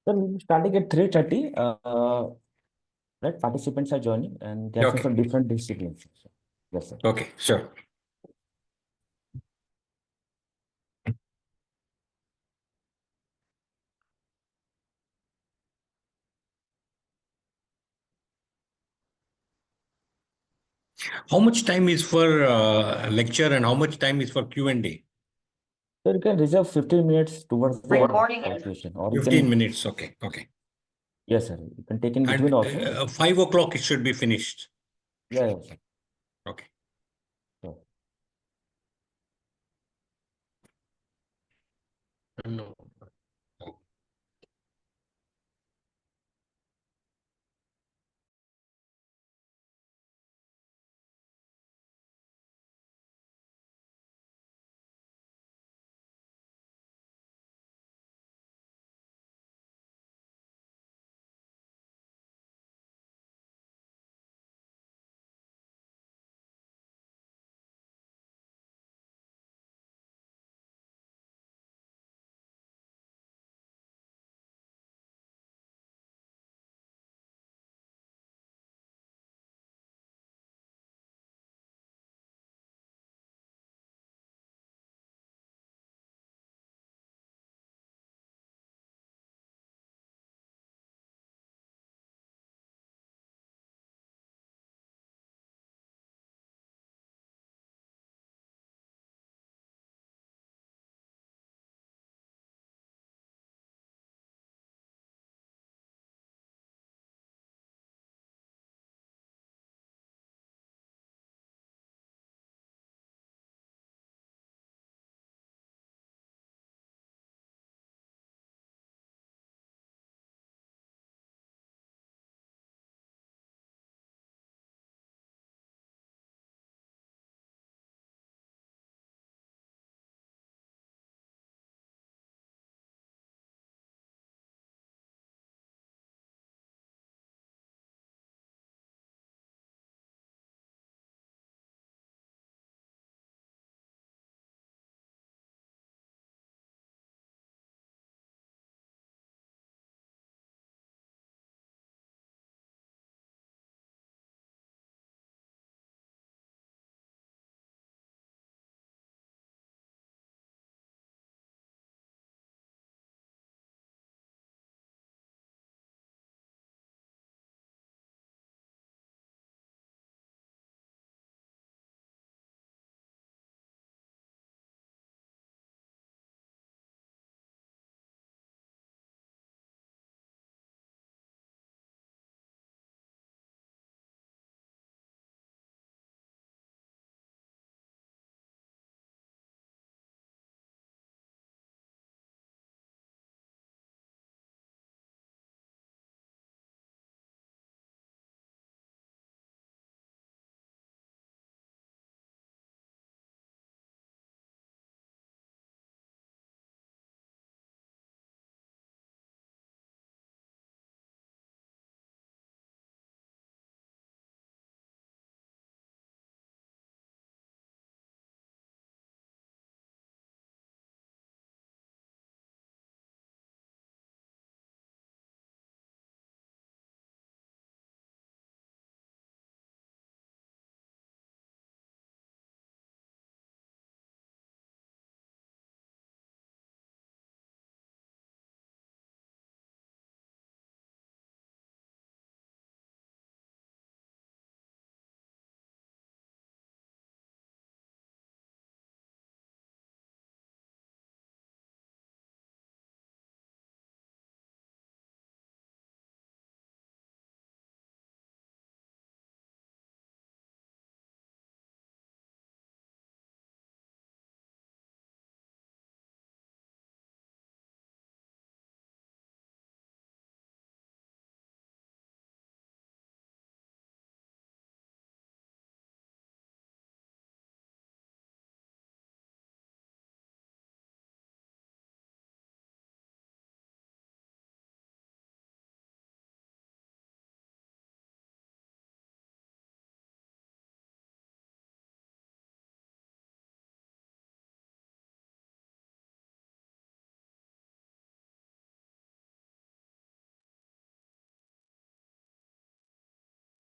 Sir, we'll be starting at 3:30. Right, participants are joining and they are Okay. from different disciplines. Yes, sir. Okay, sure. How much time is for lecture and how much time is for Q&A? So you can reserve 15 minutes towards the Recording. question, or you 15 can, minutes. Okay, okay. yes, sir. You can take in between And also. 5 o'clock it should be finished. Yeah, yeah, sir. Okay. Sure. No.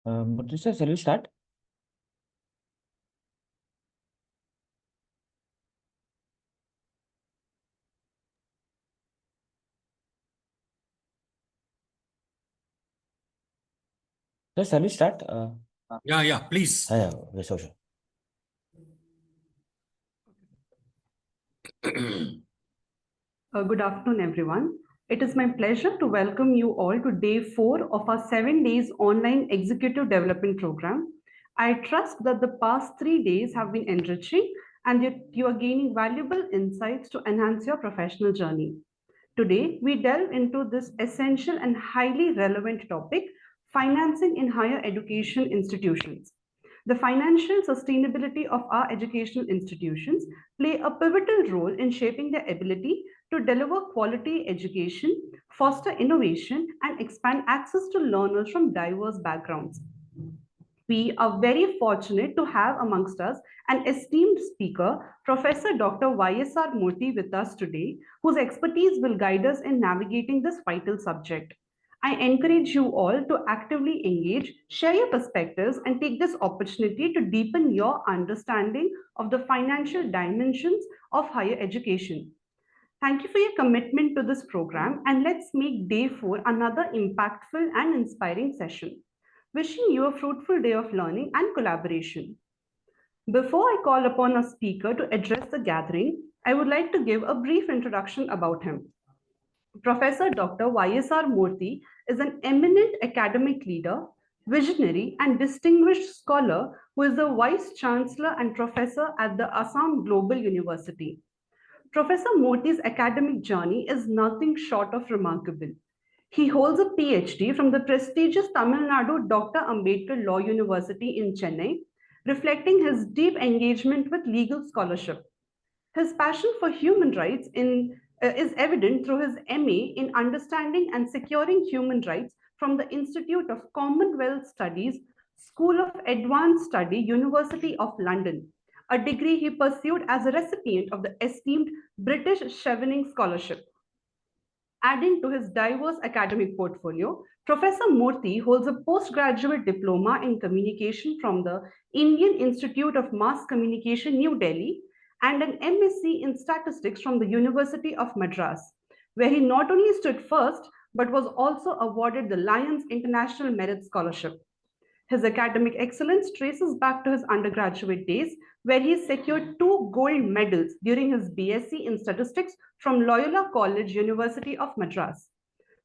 Murthy sir, shall we start? Sir, shall we start? Yeah, please. Yeah, sure. Good afternoon, everyone. It is my pleasure to welcome you all to day 4 of our 7 days online executive development program. I trust that the past 3 days have been enriching and that you are gaining valuable insights to enhance your professional journey. Today, we delve into this essential and highly relevant topic, financing in higher education institutions. The financial sustainability of our educational institutions play a pivotal role in shaping their ability to deliver quality education, foster innovation, and expand access to learners from diverse backgrounds. We are very fortunate to have amongst us an esteemed speaker, Professor Dr. YSR Murthy, with us today, whose expertise will guide us in navigating this vital subject. I encourage you all to actively engage, share your perspectives, and take this opportunity to deepen your understanding of the financial dimensions of higher education. Thank you for your commitment to this program, and let's make day 4 another impactful and inspiring session. Wishing you a fruitful day of learning and collaboration. Before I call upon a speaker to address the gathering, I would like to give a brief introduction about him. Professor Dr. YSR Murthy is an eminent academic leader, visionary, and distinguished scholar who is the Vice Chancellor and Professor at the Assam Global University. Professor Murthy's academic journey is nothing short of remarkable. He holds a PhD from the prestigious Tamil Nadu Dr. Ambedkar Law University in Chennai, reflecting his deep engagement with legal scholarship. His passion for human rights is evident through his MA in Understanding and Securing Human Rights from the Institute of Commonwealth Studies, School of Advanced Study, University of London, a degree he pursued as a recipient of the esteemed British Chevening Scholarship. Adding to his diverse academic portfolio, Professor Murthy holds a postgraduate diploma in communication from the Indian Institute of Mass Communication, New Delhi, and an MSc in statistics from the University of Madras, where he not only stood first but was also awarded the Lions International Merit Scholarship. His academic excellence traces back to his undergraduate days, where he secured 2 gold medals during his BSc in statistics from Loyola College, University of Madras.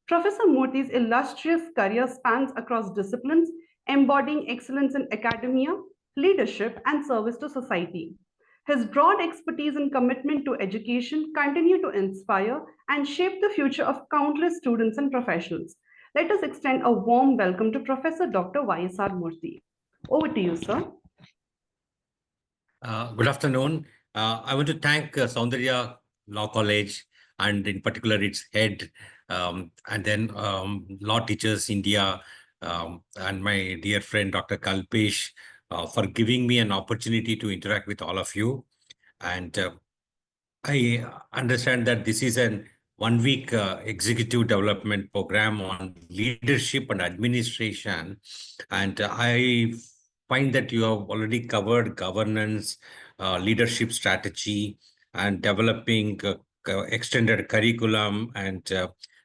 Professor Murthy's illustrious career spans across disciplines, embodying excellence in academia, leadership, and service to society. His broad expertise and commitment to education continue to inspire and shape the future of countless students and professionals. Let us extend a warm welcome to Professor Dr. YSR Murthy. Over to you, sir. Good afternoon. I want to thank Soundarya Law College and in particular its head and then Law Teachers India and my dear friend Dr. Kalpesh for giving me an opportunity to interact with all of you. And I understand that this is an 1-week executive development program on leadership and administration. And I find that you have already covered governance, leadership strategy, and developing extended curriculum. And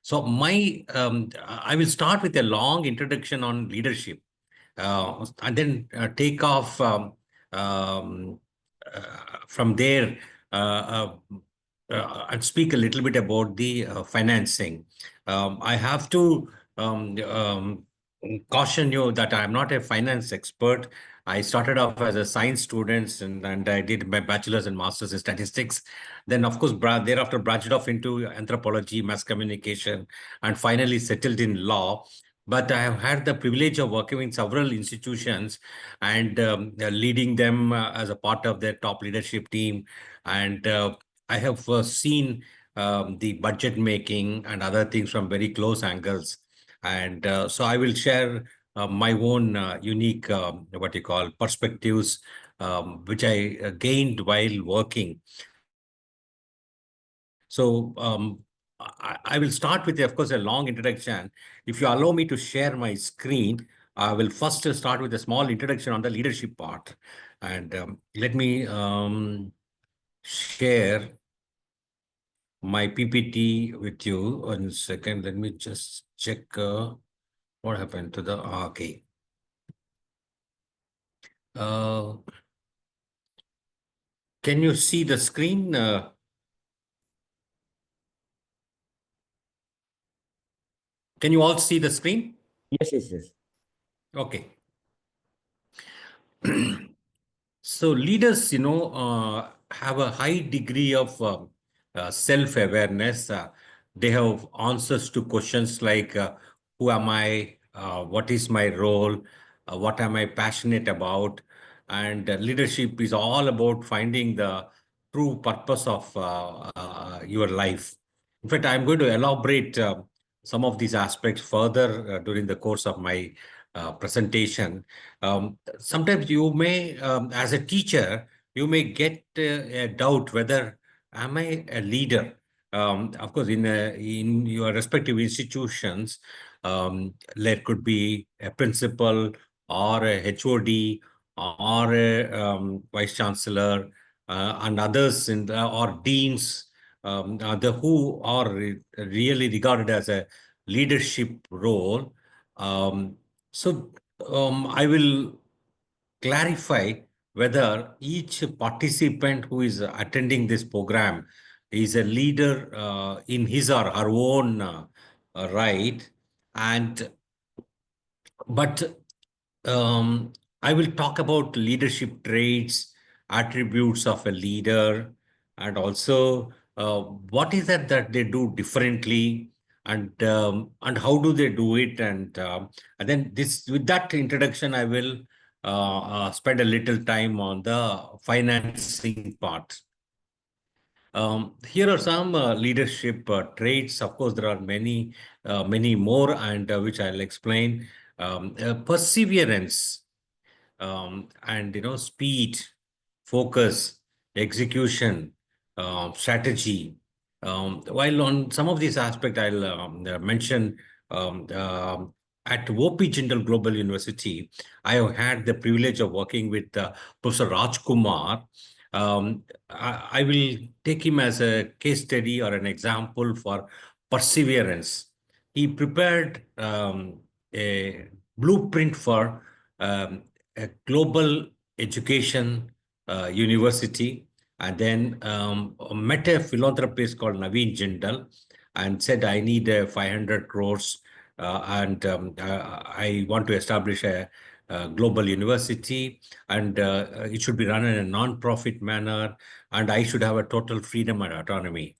so I will start with a long introduction on leadership and then take off from there and speak a little bit about the financing. I have to caution you that I'm not a finance expert. I started off as a science student and I did my bachelor's and master's in statistics. Then, of course, thereafter branched off into anthropology, mass communication, and finally settled in law. But I have had the privilege of working in several institutions and leading them as a part of their top leadership team. And I have seen the budget making and other things from very close angles. And so I will share my own unique, what you call, perspectives, which I gained while working. So I will start with, of course, a long introduction. If you allow me to share my screen, I will first start with a small introduction on the leadership part. And let me share my PPT with you. 1 second. Let me just check what happened to the, okay. Can you see the screen? Can you all see the screen? Yes, yes, yes. Okay. So leaders, have a high degree of self-awareness. They have answers to questions like, who am I? What is my role? What am I passionate about? And leadership is all about finding the true purpose of your life. In fact, I'm going to elaborate some of these aspects further during the course of my presentation. Sometimes you may, as a teacher, you may get a doubt whether am I a leader? Of course, in your respective institutions, there could be a principal or a HOD or a vice chancellor and others or deans who are really regarded as a leadership role. So I will clarify whether each participant who is attending this program is a leader in his or her own right. But I will talk about leadership traits, attributes of a leader, and also what is that they do differently, and how do they do it, and then with that introduction, I will spend a little time on the financing part. Here are some leadership traits. Of course, there are many more, and which I'll explain. Perseverance, and speed, focus, execution, strategy. While on some of these aspects, I'll mention um, uh, at OP Jindal Global University, I have had the privilege of working with Professor Rajkumar. I will take him as a case study or an example for perseverance. He prepared a blueprint for a global education university, and then met a philanthropist called Naveen Jindal and said, I need 500 crores and I want to establish a global university, and it should be run in a non-profit manner, and I should have a total freedom and autonomy.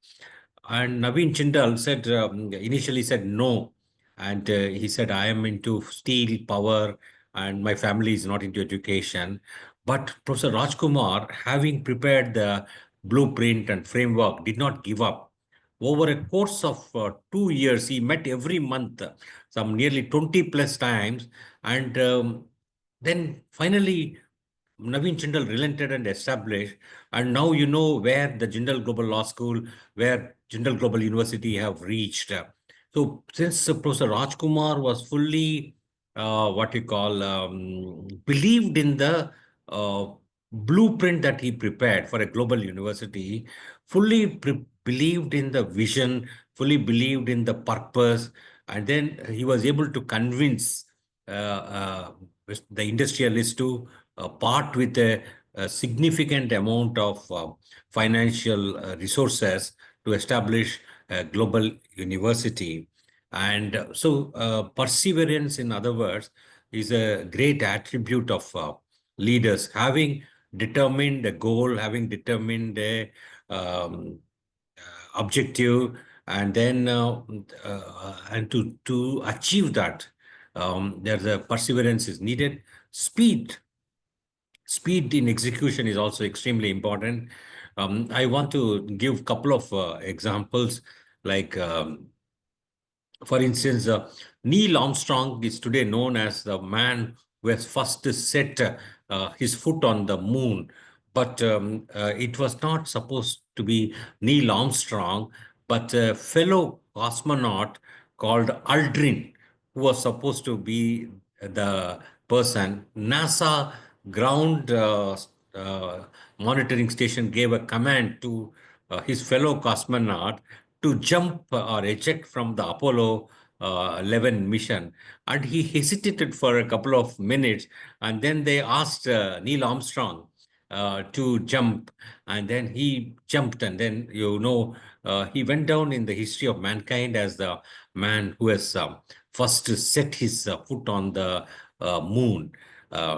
And Naveen Jindal said, initially said no. And he said, I am into steel, power, and my family is not into education. But Professor Rajkumar, having prepared the blueprint and framework, did not give up. Over a course of 2 years, he met every month, some nearly 20 plus times. And then finally, Naveen Jindal relented and established. And now you know where the Jindal Global Law School, where Jindal Global University have reached. So since Professor Rajkumar was fully, believed in the blueprint that he prepared for a global university, fully believed in the vision, fully believed in the purpose, and then he was able to convince the industrialists to part with a significant amount of financial resources to establish a global university. And perseverance, in other words, is a great attribute of leaders. Having determined a goal, having determined a objective, and then and to achieve that, there's a perseverance is needed. Speed in execution is also extremely important. I want to give a couple of examples, like for instance, Neil Armstrong is today known as the man who has first set his foot on the moon. But it was not supposed to be Neil Armstrong, but a fellow cosmonaut called Aldrin, who was supposed to be the person, NASA ground monitoring station gave a command to his fellow cosmonaut to jump or eject from the Apollo 11 mission. And he hesitated for a couple of minutes. And then they asked Neil Armstrong to jump. And then he jumped. And then, he went down in the history of mankind as the man who has first set his foot on the moon.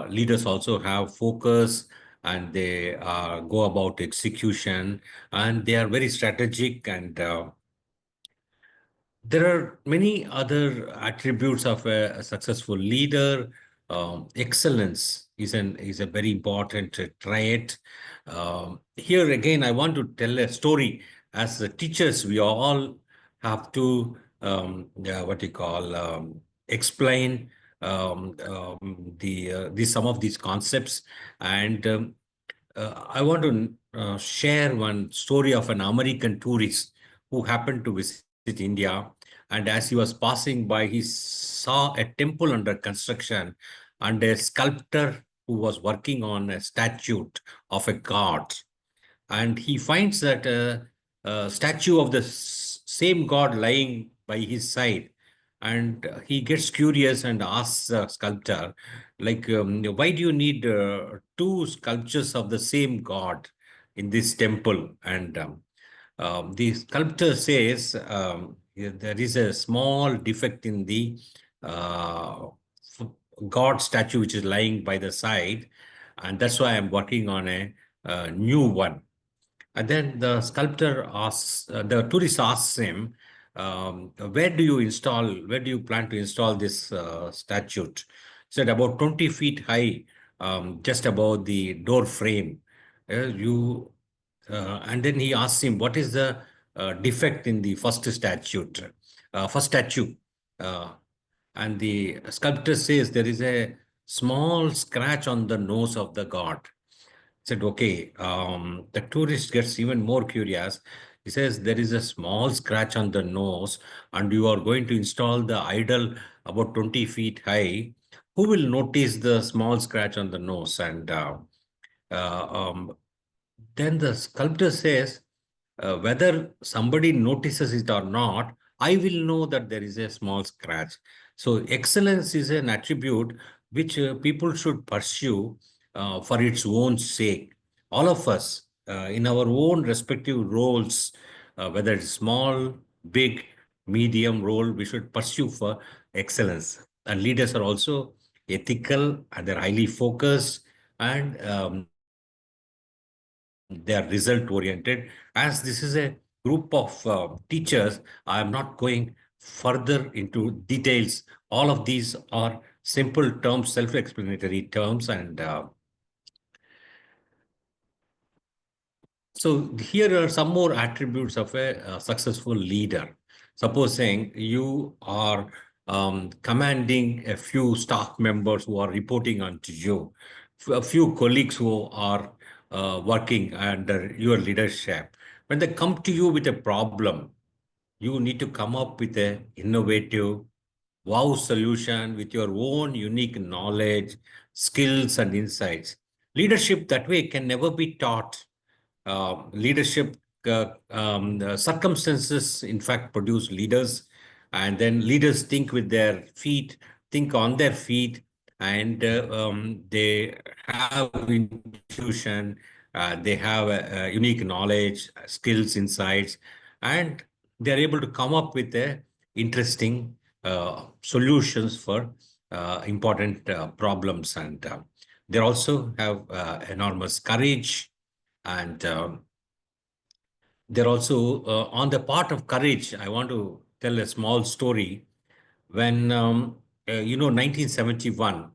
Leaders also have focus, and they go about execution, and they are very strategic, and there are many other attributes of a successful leader. Excellence is a very important trait. Here again, I want to tell a story. As the teachers, we all have to explain some of these concepts, and I want to share one story of an American tourist who happened to visit India, and as he was passing by, he saw a temple under construction and a sculptor who was working on a statue of a god. And he finds that a statue of the same god lying by his side. And he gets curious and asks the sculptor, like, why do you need two sculptures of the same god in this temple? And the sculptor says, there is a small defect in the god statue which is lying by the side, and that's why I'm working on a new one. And then the sculptor asks, the tourist asks him, where do you plan to install this statue? He said, about 20 feet high, just above the door frame. And then he asks him, what is the defect in the first statue? And the sculptor says, there is a small scratch on the nose of the god. Said, okay. The tourist gets even more curious. He says, there is a small scratch on the nose, and you are going to install the idol about 20 feet high. Who will notice the small scratch on the nose? And then the sculptor says, whether somebody notices it or not, I will know that there is a small scratch. So excellence is an attribute which people should pursue for its own sake. All of us, in our own respective roles, whether it's small, big, medium role, we should pursue for excellence. And leaders are also ethical, and they're highly focused, and they are result oriented. As this is a group of teachers, I am not going further into details. All of these are simple terms, self-explanatory terms, and so here are some more attributes of a successful leader. Supposing you are commanding a few staff members who are reporting onto you, a few colleagues who are working under your leadership. When they come to you with a problem, you need to come up with an innovative, wow solution with your own unique knowledge, skills, and insights. Leadership that way can never be taught. Leadership circumstances, in fact, produce leaders, and then leaders think on their feet, and they have intuition, they have a unique knowledge, skills, insights, and they're able to come up with interesting solutions for important problems. And they also have enormous courage. And they're also, on the part of courage, I want to tell a small story. When, 1971,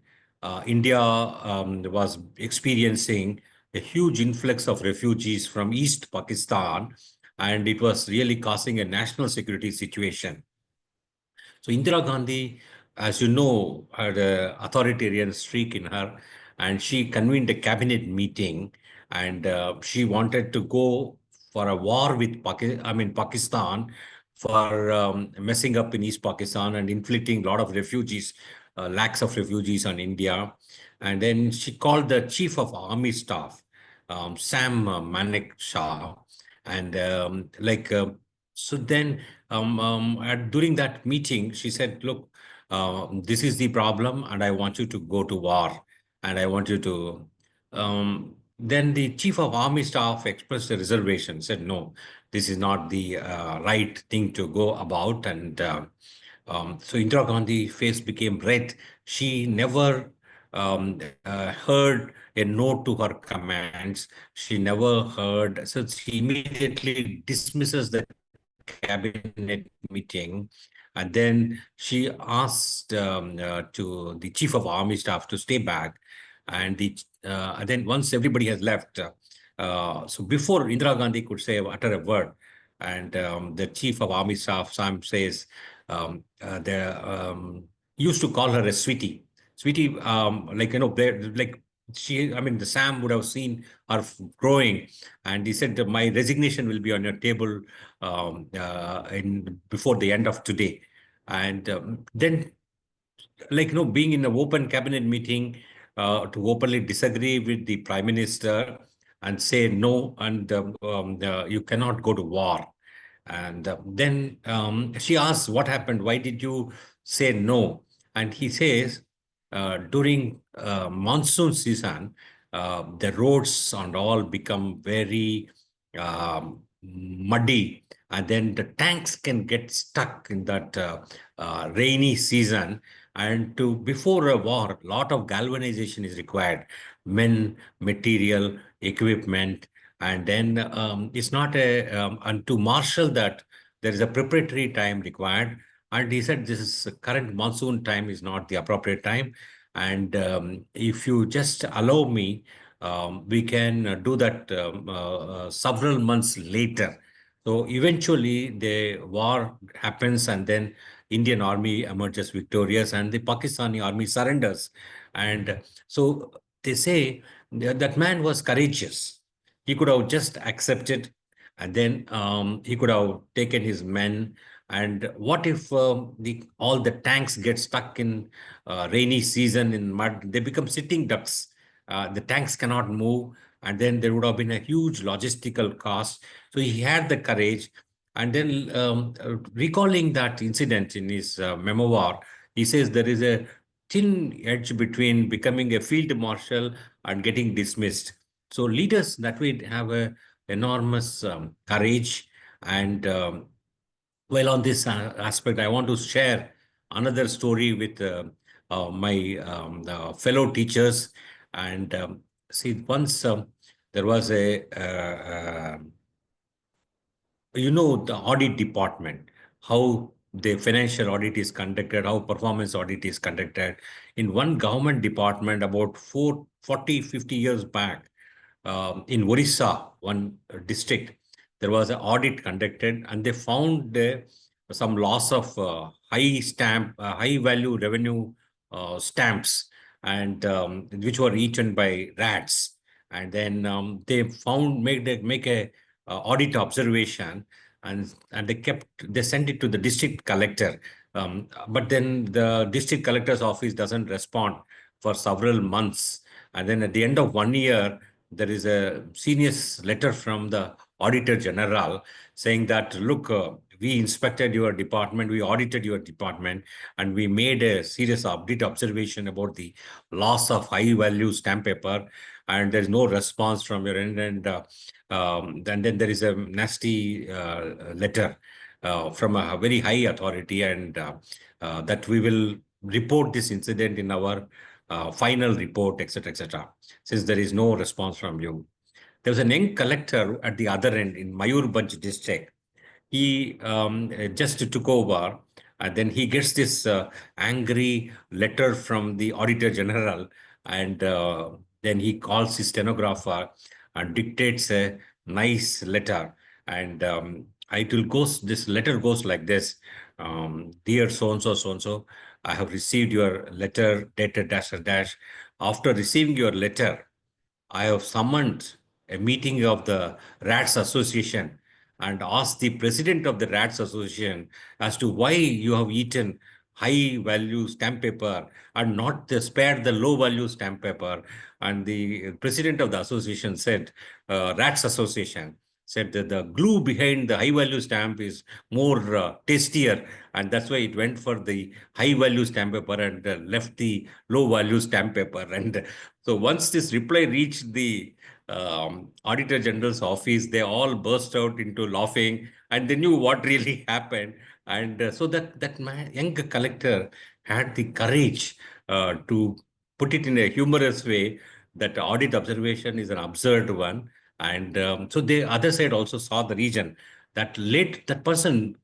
India was experiencing a huge influx of refugees from East Pakistan, and it was really causing a national security situation. So Indira Gandhi, as you know, had an authoritarian streak in her, and she convened a cabinet meeting, and she wanted to go for a war with Pakistan for messing up in East Pakistan and inflicting a lot of refugees. lakhs of refugees on India. And then she called the Chief of Army Staff, Sam Manek Shah. And so then during that meeting, she said, look, this is the problem, and I want you to go to war. And I want you to. Then the Chief of Army Staff expressed a reservation, said, no, this is not the right thing to go about. And so Indira Gandhi's face became red. She never heard a no to her commands. She never heard, so she immediately dismisses the cabinet meeting. And then she asked to the Chief of Army Staff to stay back. And then once everybody has left, so before Indira Gandhi could utter a word, and the Chief of Army Staff, Sam, says, used to call her a sweetie. Sweetie, the Sam would have seen her growing, and he said, my resignation will be on your table before the end of today. And then, being in an open cabinet meeting, to openly disagree with the Prime Minister and say no, and you cannot go to war. And then she asks, what happened? Why did you say no? And he says, during monsoon season, the roads and all become very muddy. And then the tanks can get stuck in that rainy season. And before a war, a lot of galvanization is required. Men, material, equipment. And then it's not and to marshal that, there is a preparatory time required. And he said, this current monsoon time is not the appropriate time. And if you just allow me, we can do that several months later. So eventually the war happens, and then Indian army emerges victorious, and the Pakistani army surrenders. And so they say that man was courageous. He could have just accepted, and then he could have taken his men. And what if all the tanks get stuck in rainy season in mud? They become sitting ducks. The tanks cannot move, and then there would have been a huge logistical cost. So he had the courage. And then recalling that incident in his memoir, he says there is a thin edge between becoming a field marshal and getting dismissed. So leaders that way have a enormous courage. And well, on this aspect, I want to share another story with my fellow teachers. And see, once there was the audit department, how the financial audit is conducted, how performance audit is conducted. In one government department about 40-50 years back, in Orissa, one district, there was an audit conducted, and they found some loss of high value revenue stamps, and which were eaten by rats. And then they make a audit observation, and they sent it to the district collector. But then the district collector's office doesn't respond for several months. And then at the end of 1 year, there is a serious letter from the Auditor General saying that, look, we inspected your department, we audited your department, and we made a serious audit observation about the loss of high-value stamp paper, and there's no response from your end. And then there is a nasty letter from a very high authority, and that we will report this incident in our final report, etc., etc., since there is no response from you. There was an young collector at the other end in Mayurbhanj district. He just took over, and then he gets this angry letter from the Auditor General, and then he calls his stenographer and dictates a nice letter. And this letter goes like this: dear so-and-so, so-and-so, I have received your letter dated dash. After receiving your letter, I have summoned a meeting of the Rats Association and asked the president of the Rats Association as to why you have eaten high value stamp paper and not spared the low value stamp paper. And the president of the association said, RATS Association, said that the glue behind the high value stamp is more tastier, and that's why it went for the high value stamp paper and left the low value stamp paper. And so once this reply reached the Auditor General's office, they all burst out into laughing, and they knew what really happened. And so that young collector had the courage to put it in a humorous way that audit observation is an absurd one. And so the other side also saw the region. That person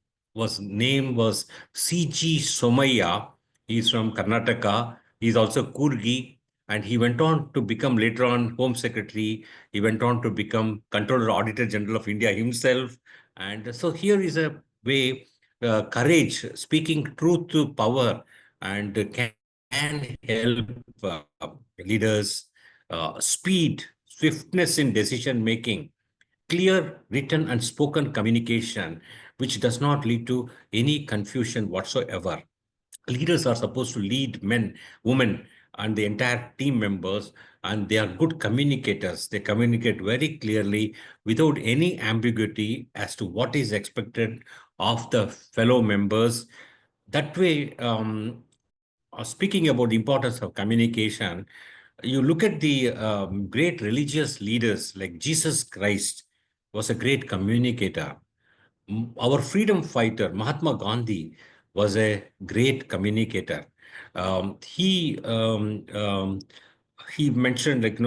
name was C.G. Somaya. He's from Karnataka. He's also Kurgi. And he went on to become later on Home Secretary. He went on to become Controller Auditor General of India himself. And so here is a way, courage, speaking truth to power, and can help leaders, speed, swiftness in decision making, clear written and spoken communication, which does not lead to any confusion whatsoever. Leaders are supposed to lead men, women, and the entire team members, and they are good communicators. They communicate very clearly without any ambiguity as to what is expected of the fellow members. That way, speaking about the importance of communication, you look at the great religious leaders like Jesus Christ was a great communicator. Our freedom fighter, Mahatma Gandhi, was a great communicator. He mentioned, like,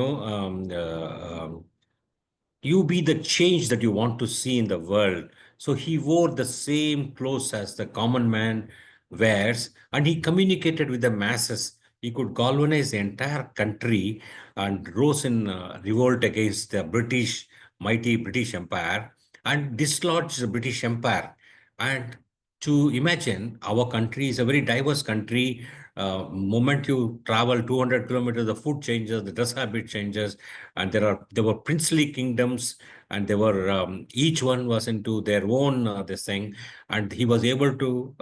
you be the change that you want to see in the world. So he wore the same clothes as the common man wears, and he communicated with the masses. He could galvanize the entire country and rose in revolt against the mighty British Empire, and dislodge the British Empire. And to imagine, our country is a very diverse country. Moment you travel 200 kilometers, the food changes, the dress habit changes, and there were princely kingdoms, and they were each one was into their own this thing, and he was able to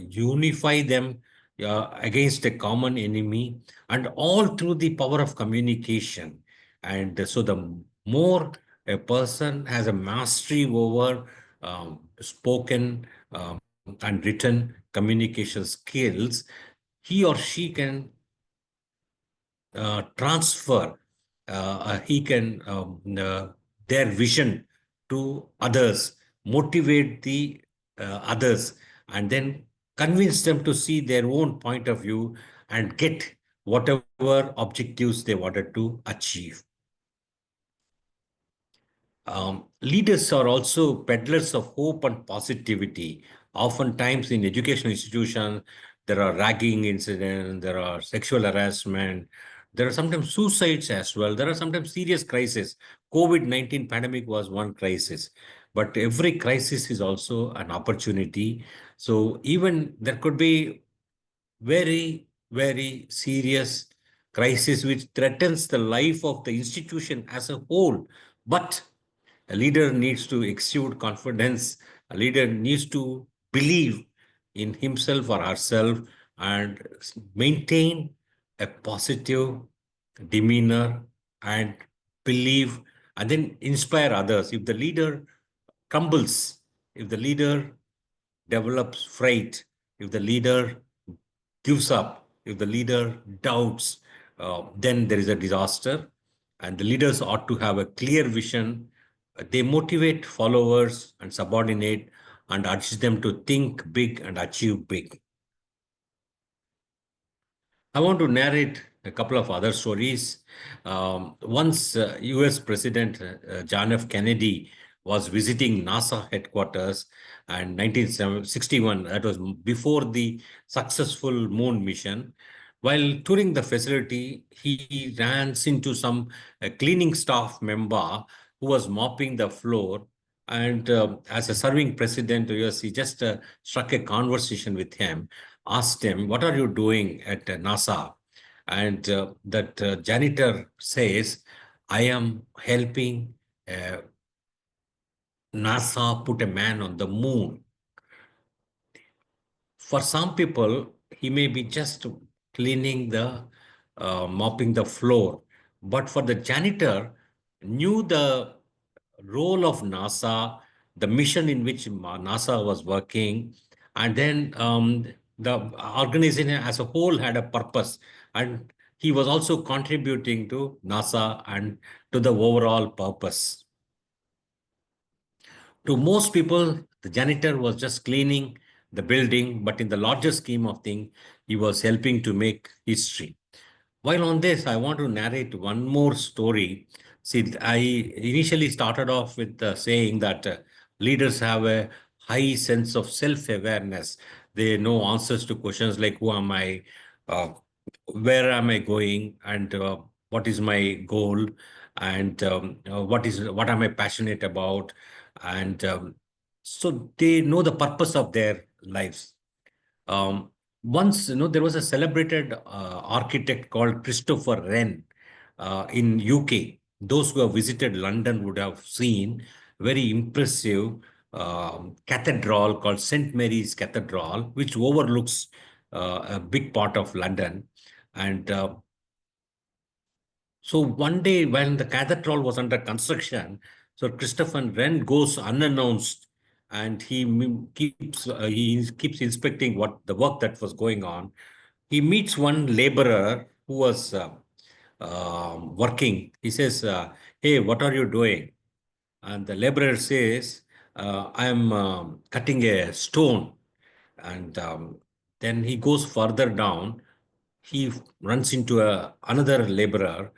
unify them against a common enemy, and all through the power of communication. And so the more a person has a mastery over spoken and written communication skills, he or she can transfer, he can their vision to others, motivate the others, and then convince them to see their own point of view and get whatever objectives they wanted to achieve. Leaders are also peddlers of hope and positivity. Oftentimes in educational institutions, there are ragging incidents, there are sexual harassment, there are sometimes suicides as well. There are sometimes serious crises. COVID-19 pandemic was one crisis, but every crisis is also an opportunity. So even there could be very, very serious crisis which threatens the life of the institution as a whole. But a leader needs to exude confidence. A leader needs to believe in himself or herself and maintain a positive demeanor and believe, and then inspire others. If the leader crumbles, if the leader develops fright, if the leader gives up, if the leader doubts, then there is a disaster. And the leaders ought to have a clear vision. They motivate followers and subordinate and urge them to think big and achieve big. I want to narrate a couple of other stories. Once US President John F. Kennedy was visiting NASA headquarters, and 1961, that was before the successful moon mission. While touring the facility, he ran into some cleaning staff member who was mopping the floor. And as a serving president, he just struck a conversation with him, asked him, "What are you doing at NASA?" And that janitor says, "I am helping NASA put a man on the moon." For some people, he may be just cleaning mopping the floor. But for the janitor, knew the role of NASA, the mission in which NASA was working, and then the organization as a whole had a purpose. And he was also contributing to NASA and to the overall purpose. To most people, the janitor was just cleaning the building, but in the larger scheme of things, he was helping to make history. While on this, I want to narrate one more story. See, I initially started off with saying that leaders have a high sense of self-awareness. They know answers to questions like who am I, uh, where am I going, and what is my goal, and what am I passionate about, and so they know the purpose of their lives. Um, Once, there was a celebrated architect called Christopher Wren in UK. Those who have visited London would have seen very impressive cathedral called St. Mary's Cathedral, which overlooks a big part of London. And so one day when the cathedral was under construction, so Christopher Wren goes unannounced and he keeps inspecting what the work that was going on. He meets one laborer who was working. He says, "Hey, what are you doing?" And the laborer says, "I am cutting a stone." And then he goes further down. He runs into another laborer.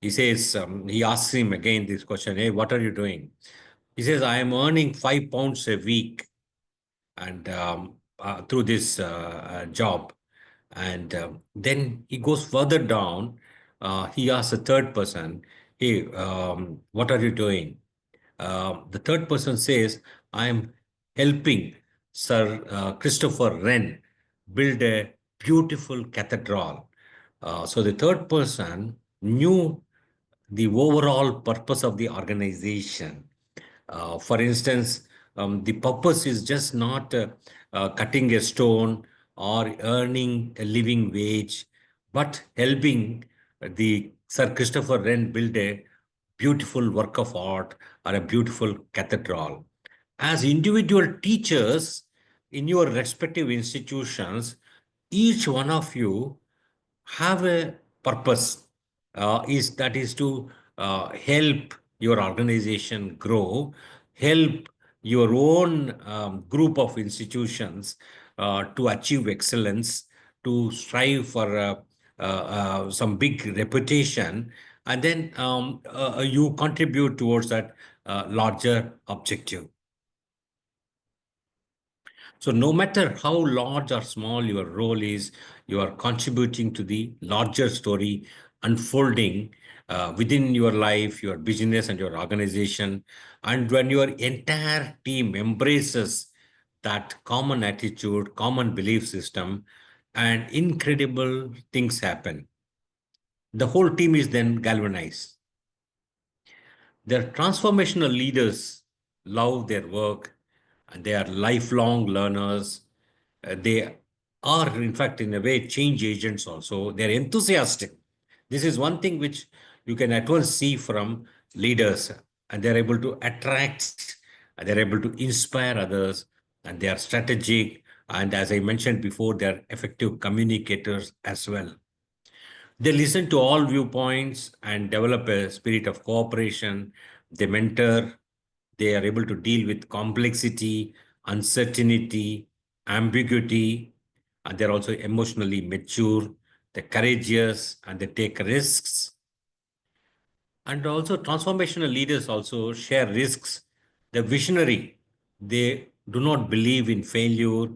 He says, he asks him again this question, "Hey, what are you doing?" He says, "I am earning £5 a week and through this job." And then he goes further down. He asks a third person, "Hey, what are you doing?" The third person says, "I am helping Sir Christopher Wren build a beautiful cathedral." So the third person knew the overall purpose of the organization. For instance, the purpose is just not cutting a stone or earning a living wage, but helping the Sir Christopher Wren build a beautiful work of art or a beautiful cathedral. As individual teachers in your respective institutions, each one of you have a purpose, is to help your organization grow, help your own group of institutions to achieve excellence, to strive for some big reputation, and then you contribute towards that larger objective. So no matter how large or small your role is, you are contributing to the larger story unfolding within your life, your business, and your organization. And when your entire team embraces that common attitude, common belief system, and incredible things happen. The whole team is then galvanized. Their transformational leaders love their work and they are lifelong learners. They are, in fact, in a way, change agents also. They're enthusiastic. This is one thing which you can at once see from leaders, and they're able to attract, and they're able to inspire others, and they are strategic. And as I mentioned before, they're effective communicators as well. They listen to all viewpoints and develop a spirit of cooperation. They mentor. They are able to deal with complexity, uncertainty, ambiguity, and they're also emotionally mature. They're courageous and they take risks. And also transformational leaders also share risks. They're visionary. They do not believe in failure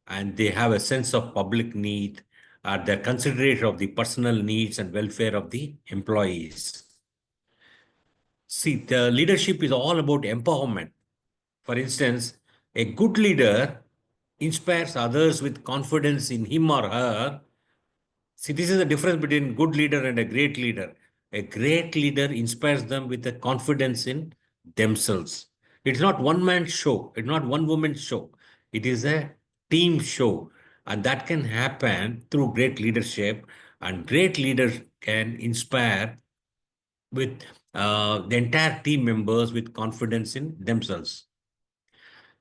and they have a sense of public need. They're considerate of the personal needs and welfare of the employees. See, the leadership is all about empowerment. For instance, a good leader inspires others with confidence in him or her. See, this is the difference between good leader and a great leader. A great leader inspires them with a confidence in themselves. It's not one man's show. It's not one woman's show. It is a team show. And that can happen through great leadership, and great leaders can inspire with the entire team members with confidence in themselves.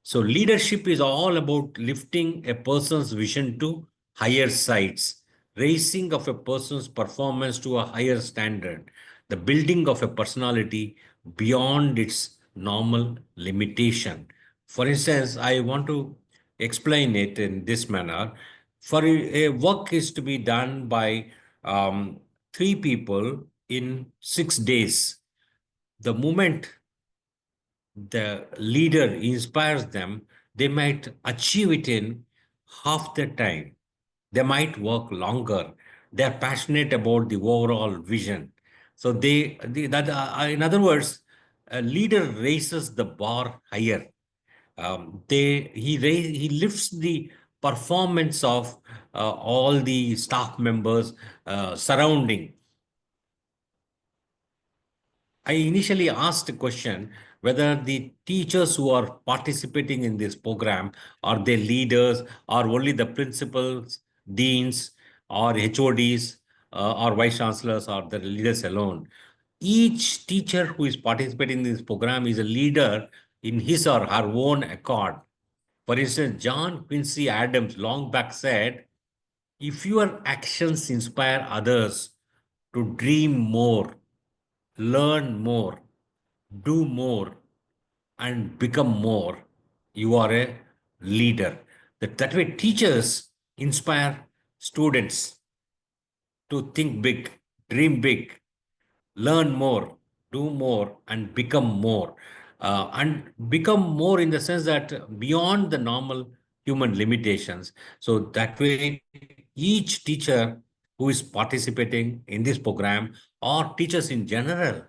So leadership is all about lifting a person's vision to higher heights, raising of a person's performance to a higher standard, the building of a personality beyond its normal limitation. For instance, I want to explain it in this manner. For a work is to be done by three people in 6 days. The moment the leader inspires them, they might achieve it in half the time. They might work longer. They're passionate about the overall vision. So in other words, a leader raises the bar higher. He lifts the performance of all the staff members surrounding. I initially asked a question whether the teachers who are participating in this program are they leaders or only the principals, deans, or HODs, or vice chancellors, or the leaders alone. Each teacher who is participating in this program is a leader in his or her own accord. For instance, John Quincy Adams long back said, if your actions inspire others to dream more, learn more, do more, and become more, you are a leader. That way, teachers inspire students to think big, dream big, learn more, do more, and become more. And become more in the sense that beyond the normal human limitations. So that way, each teacher who is participating in this program, or teachers in general,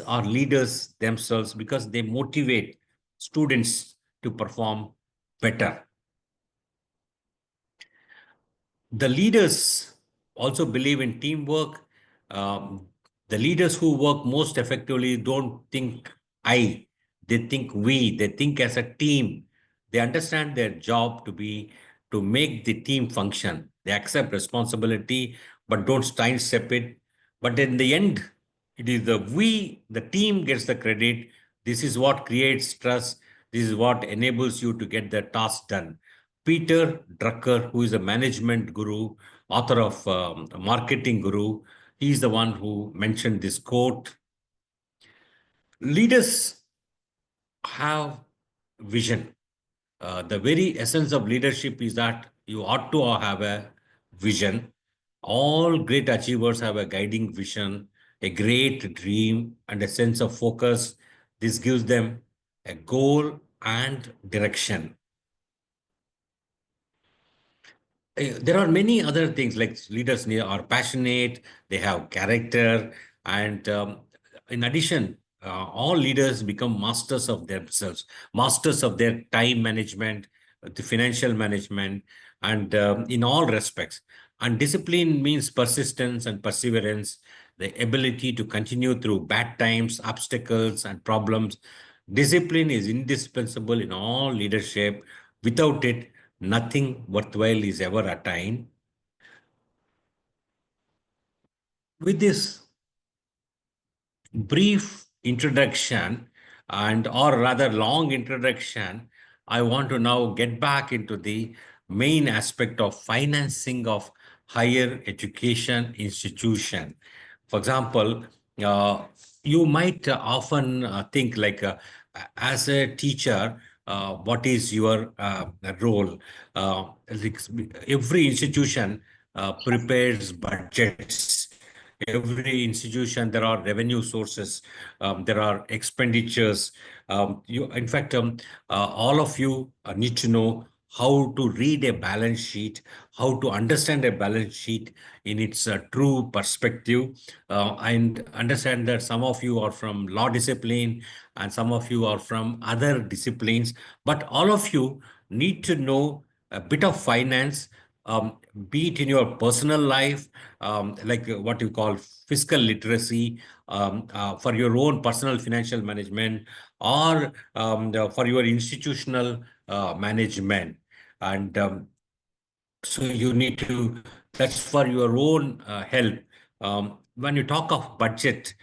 are leaders themselves because they motivate students to perform better. The leaders also believe in teamwork. The leaders who work most effectively don't think I, they think we, they think as a team. They understand their job to be to make the team function. They accept responsibility, but don't sidestep it. But in the end, it is the team gets the credit. This is what creates trust. This is what enables you to get the task done. Peter Drucker, who is a management guru, author of Marketing Guru, he's the one who mentioned this quote. Leaders have vision. The very essence of leadership is that you ought to have a vision. All great achievers have a guiding vision, a great dream, and a sense of focus. This gives them a goal and direction. There are many other things like leaders are passionate, they have character, and in addition, all leaders become masters of themselves, masters of their time management, the financial management, and in all respects. And discipline means persistence and perseverance, the ability to continue through bad times, obstacles, and problems. Discipline is indispensable in all leadership. Without it, nothing worthwhile is ever attained. With this brief introduction, and or rather long introduction, I want to now get back into the main aspect of financing of higher education institution. For example, you might often think like as a teacher, what is your role? Every institution prepares budgets. Every institution, there are revenue sources, there are expenditures. In fact, all of you need to know how to read a balance sheet, how to understand a balance sheet in its true perspective. And understand that some of you are from law discipline and some of you are from other disciplines, but all of you need to know a bit of finance, be it in your personal life, like what you call fiscal literacy, for your own personal financial management, or for your institutional management. And So you need to, that's for your own help. When you talk of budget,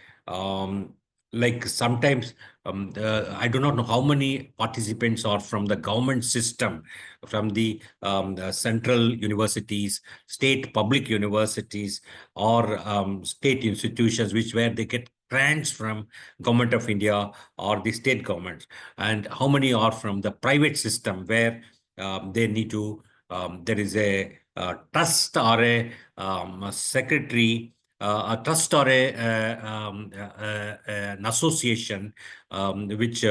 like sometimes I do not know how many participants are from the government system, from the central universities, state public universities, or state institutions, which where they get grants from government of India or the state governments, and how many are from the private system where they need to there is a trust or a secretary, a trust or an association, which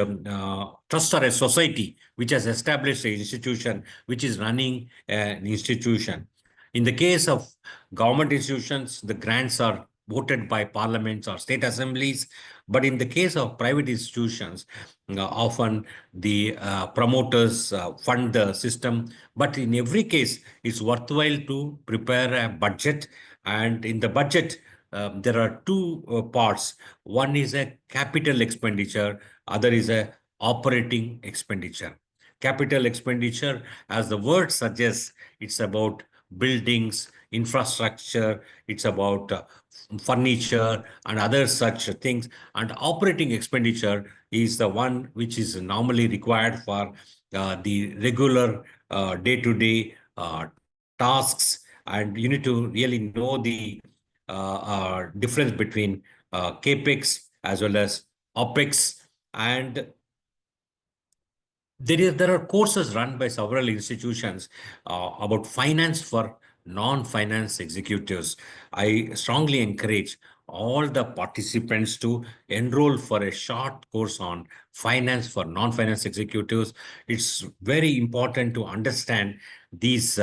trust or a society which has established an institution which is running an institution. In the case of government institutions, the grants are voted by parliaments or state assemblies. But in the case of private institutions, often the promoters fund the system. But in every case, it's worthwhile to prepare a budget. And in the budget, there are two parts. One is a capital expenditure, other is a operating expenditure. Capital expenditure, as the word suggests, it's about buildings, infrastructure, it's about furniture and other such things. And operating expenditure is the one which is normally required for the regular day-to-day tasks. And you need to really know the difference between CAPEX as well as OPEX. And there are courses run by several institutions about finance for non-finance executives. I strongly encourage all the participants to enroll for a short course on finance for non-finance executives. It's very important to understand these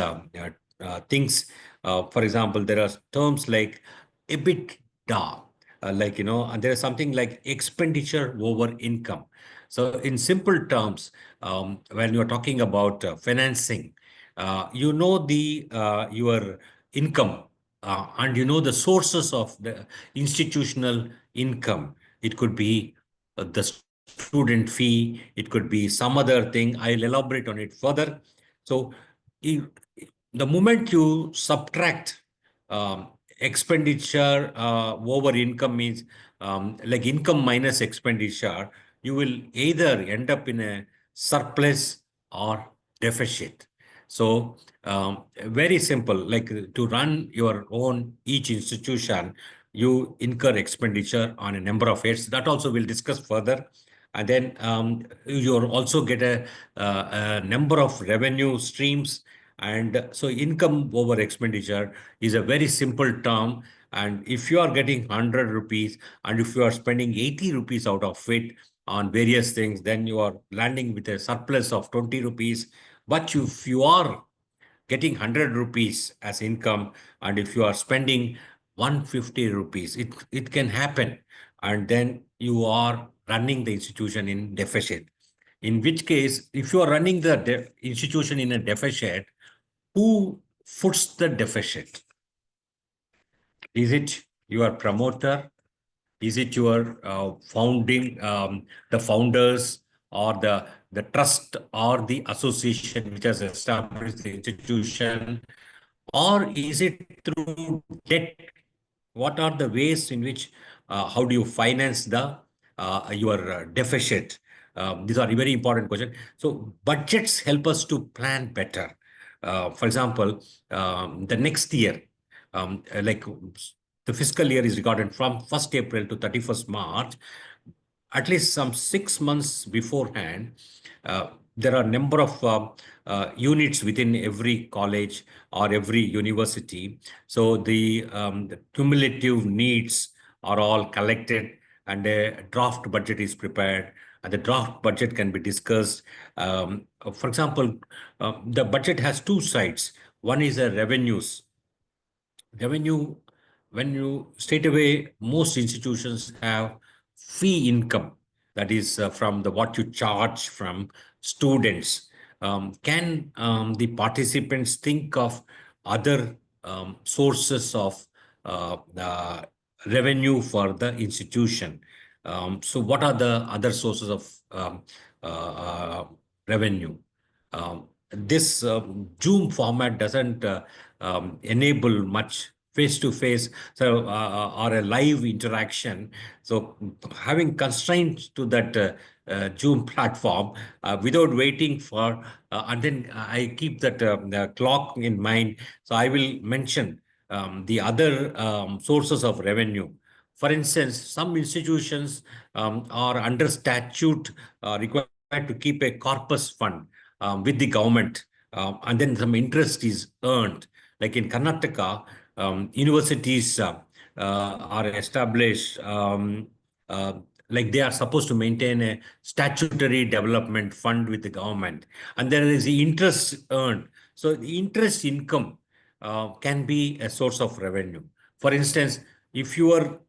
things. For example, there are terms like EBITDA, and there is something like expenditure over income. So in simple terms, when you're talking about financing, you know your income and you know the sources of the institutional income. It could be the student fee, it could be some other thing. I'll elaborate on it further. So the moment you subtract expenditure over income means like income minus expenditure, you will either end up in a surplus or deficit. So very simple, like to run your own each institution, you incur expenditure on a number of heads. That also we'll discuss further. And then you'll also get a number of revenue streams. And so income over expenditure is a very simple term. And if you are getting 100 rupees and if you are spending 80 rupees out of it on various things, then you are landing with a surplus of 20 rupees. But if you are getting 100 rupees as income and if you are spending 150 rupees, it can happen. And then you are running the institution in deficit. In which case, if you are running the institution in a deficit, who foots the deficit? Is it your promoter? Is it your founding, the founders or the trust or the association which has established the institution? Or is it through debt? What are the ways in which, how do you finance your deficit? These are very important questions. So budgets help us to plan better. For example, the next year, like the fiscal year is recorded from 1st April to 31st March, at least some 6 months beforehand, there are a number of units within every college or every university. So the cumulative needs are all collected and a draft budget is prepared. And the draft budget can be discussed. For example, the budget has two sides. One is the revenues. Revenue, when you straight away, most institutions have fee income, that is from what you charge from students. Can the participants think of other sources of revenue for the institution? So what are the other sources of revenue? this Zoom format doesn't enable much face-to-face, or a live interaction. So having constraints to that Zoom platform, without waiting for, and then I keep that the clock in mind. So I will mention the other sources of revenue. For instance, some institutions are under statute required to keep a corpus fund with the government, and then some interest is earned. Like in Karnataka, universities are established, like they are supposed to maintain a statutory development fund with the government, and there is the interest earned. So the interest income can be a source of revenue. For instance, if your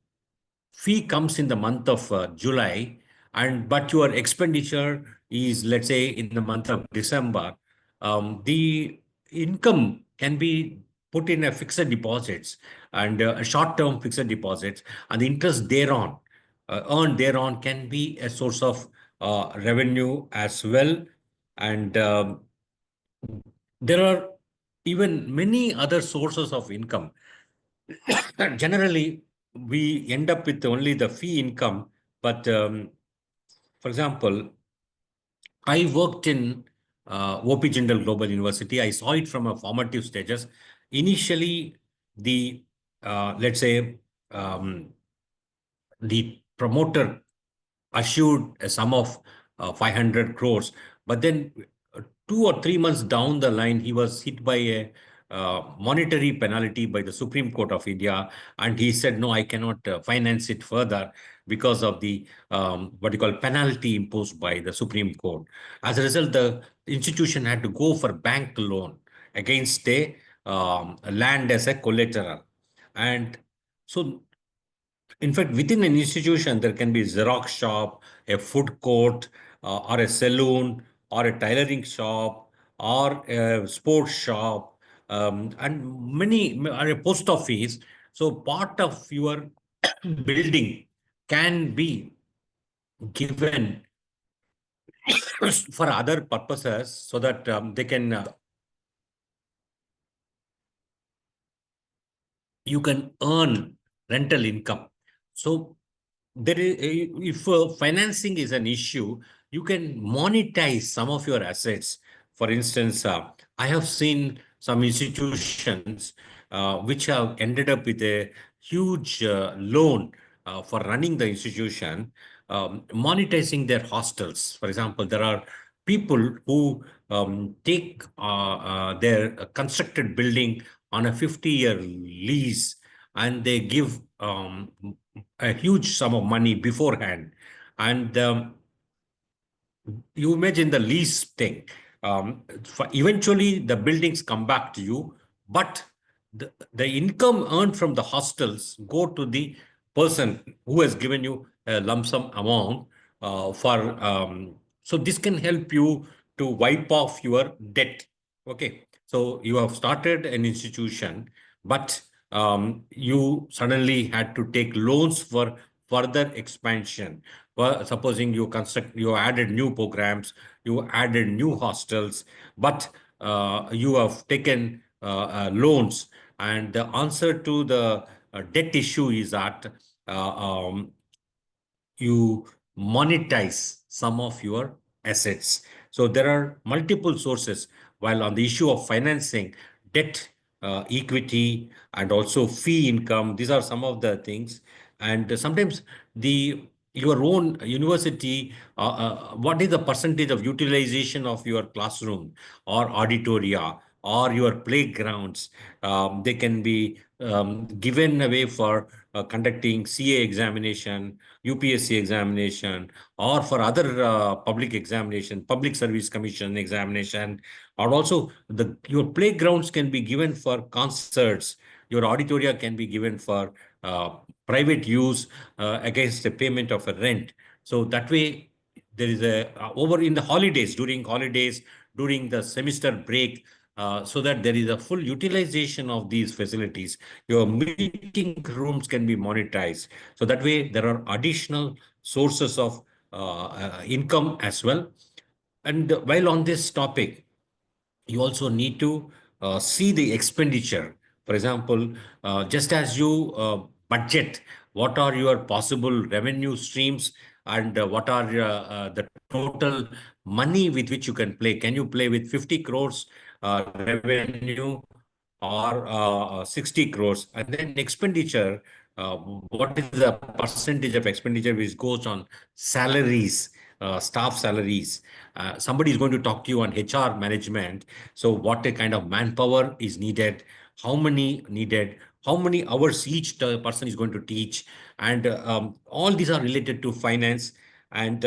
fee comes in the month of July, but your expenditure is, let's say, in the month of December, the income can be put in a fixed deposits and short-term fixed deposits, and the interest thereon, earned thereon, can be a source of revenue as well. And there are even many other sources of income. Generally, we end up with only the fee income. But for example, I worked in OP Jindal Global University. I saw it from a formative stages. Initially, the let's say the promoter assured a sum of 500 crores, but then 2 or 3 months down the line, he was hit by a monetary penalty by the Supreme Court of India, and he said, no, I cannot finance it further because of the what you call penalty imposed by the Supreme Court. As a result, the institution had to go for bank loan against a land as a collateral. And so, in fact, within an institution, there can be a Xerox shop, a food court, or a saloon, or a tailoring shop, or a sports shop, and many, or a post office. So part of your building can be given for other purposes, so that they can you can earn rental income. So there is, if financing is an issue, you can monetize some of your assets. For instance, I have seen some institutions which have ended up with a huge loan for running the institution, monetizing their hostels. For example, there are people who take their constructed building on a 50-year lease, and they give a huge sum of money beforehand. And you imagine the lease thing. Eventually, the buildings come back to you, but the income earned from the hostels go to the person who has given you a lump sum amount so this can help you to wipe off your debt. Okay, so you have started an institution, but you suddenly had to take loans for further expansion. Well, supposing you added new programs, you added new hostels, but you have taken loans, and the answer to the debt issue is that you monetize some of your assets. So there are multiple sources. While on the issue of financing, debt, equity, and also fee income, these are some of the things. And sometimes your own university, what is the percentage of utilization of your classroom or auditoria or your playgrounds? They can be given away for conducting CA examination, UPSC examination, or for other public examination, Public Service Commission examination, or also your playgrounds can be given for concerts. Your auditoria can be given for private use against the payment of a rent. So that way, there is over in the holidays, during the semester break, so that there is a full utilization of these facilities. Your meeting rooms can be monetized. So that way, there are additional sources of income as well. And while on this topic, you also need to see the expenditure. For example, just as you budget, what are your possible revenue streams and what are the total money with which you can play? Can you play with 50 crores revenue or 60 crores? And then expenditure, what is the percentage of expenditure which goes on salaries, staff salaries? Somebody is going to talk to you on HR management. So what a kind of manpower is needed, how many needed, how many hours each person is going to teach. And all these are related to finance. And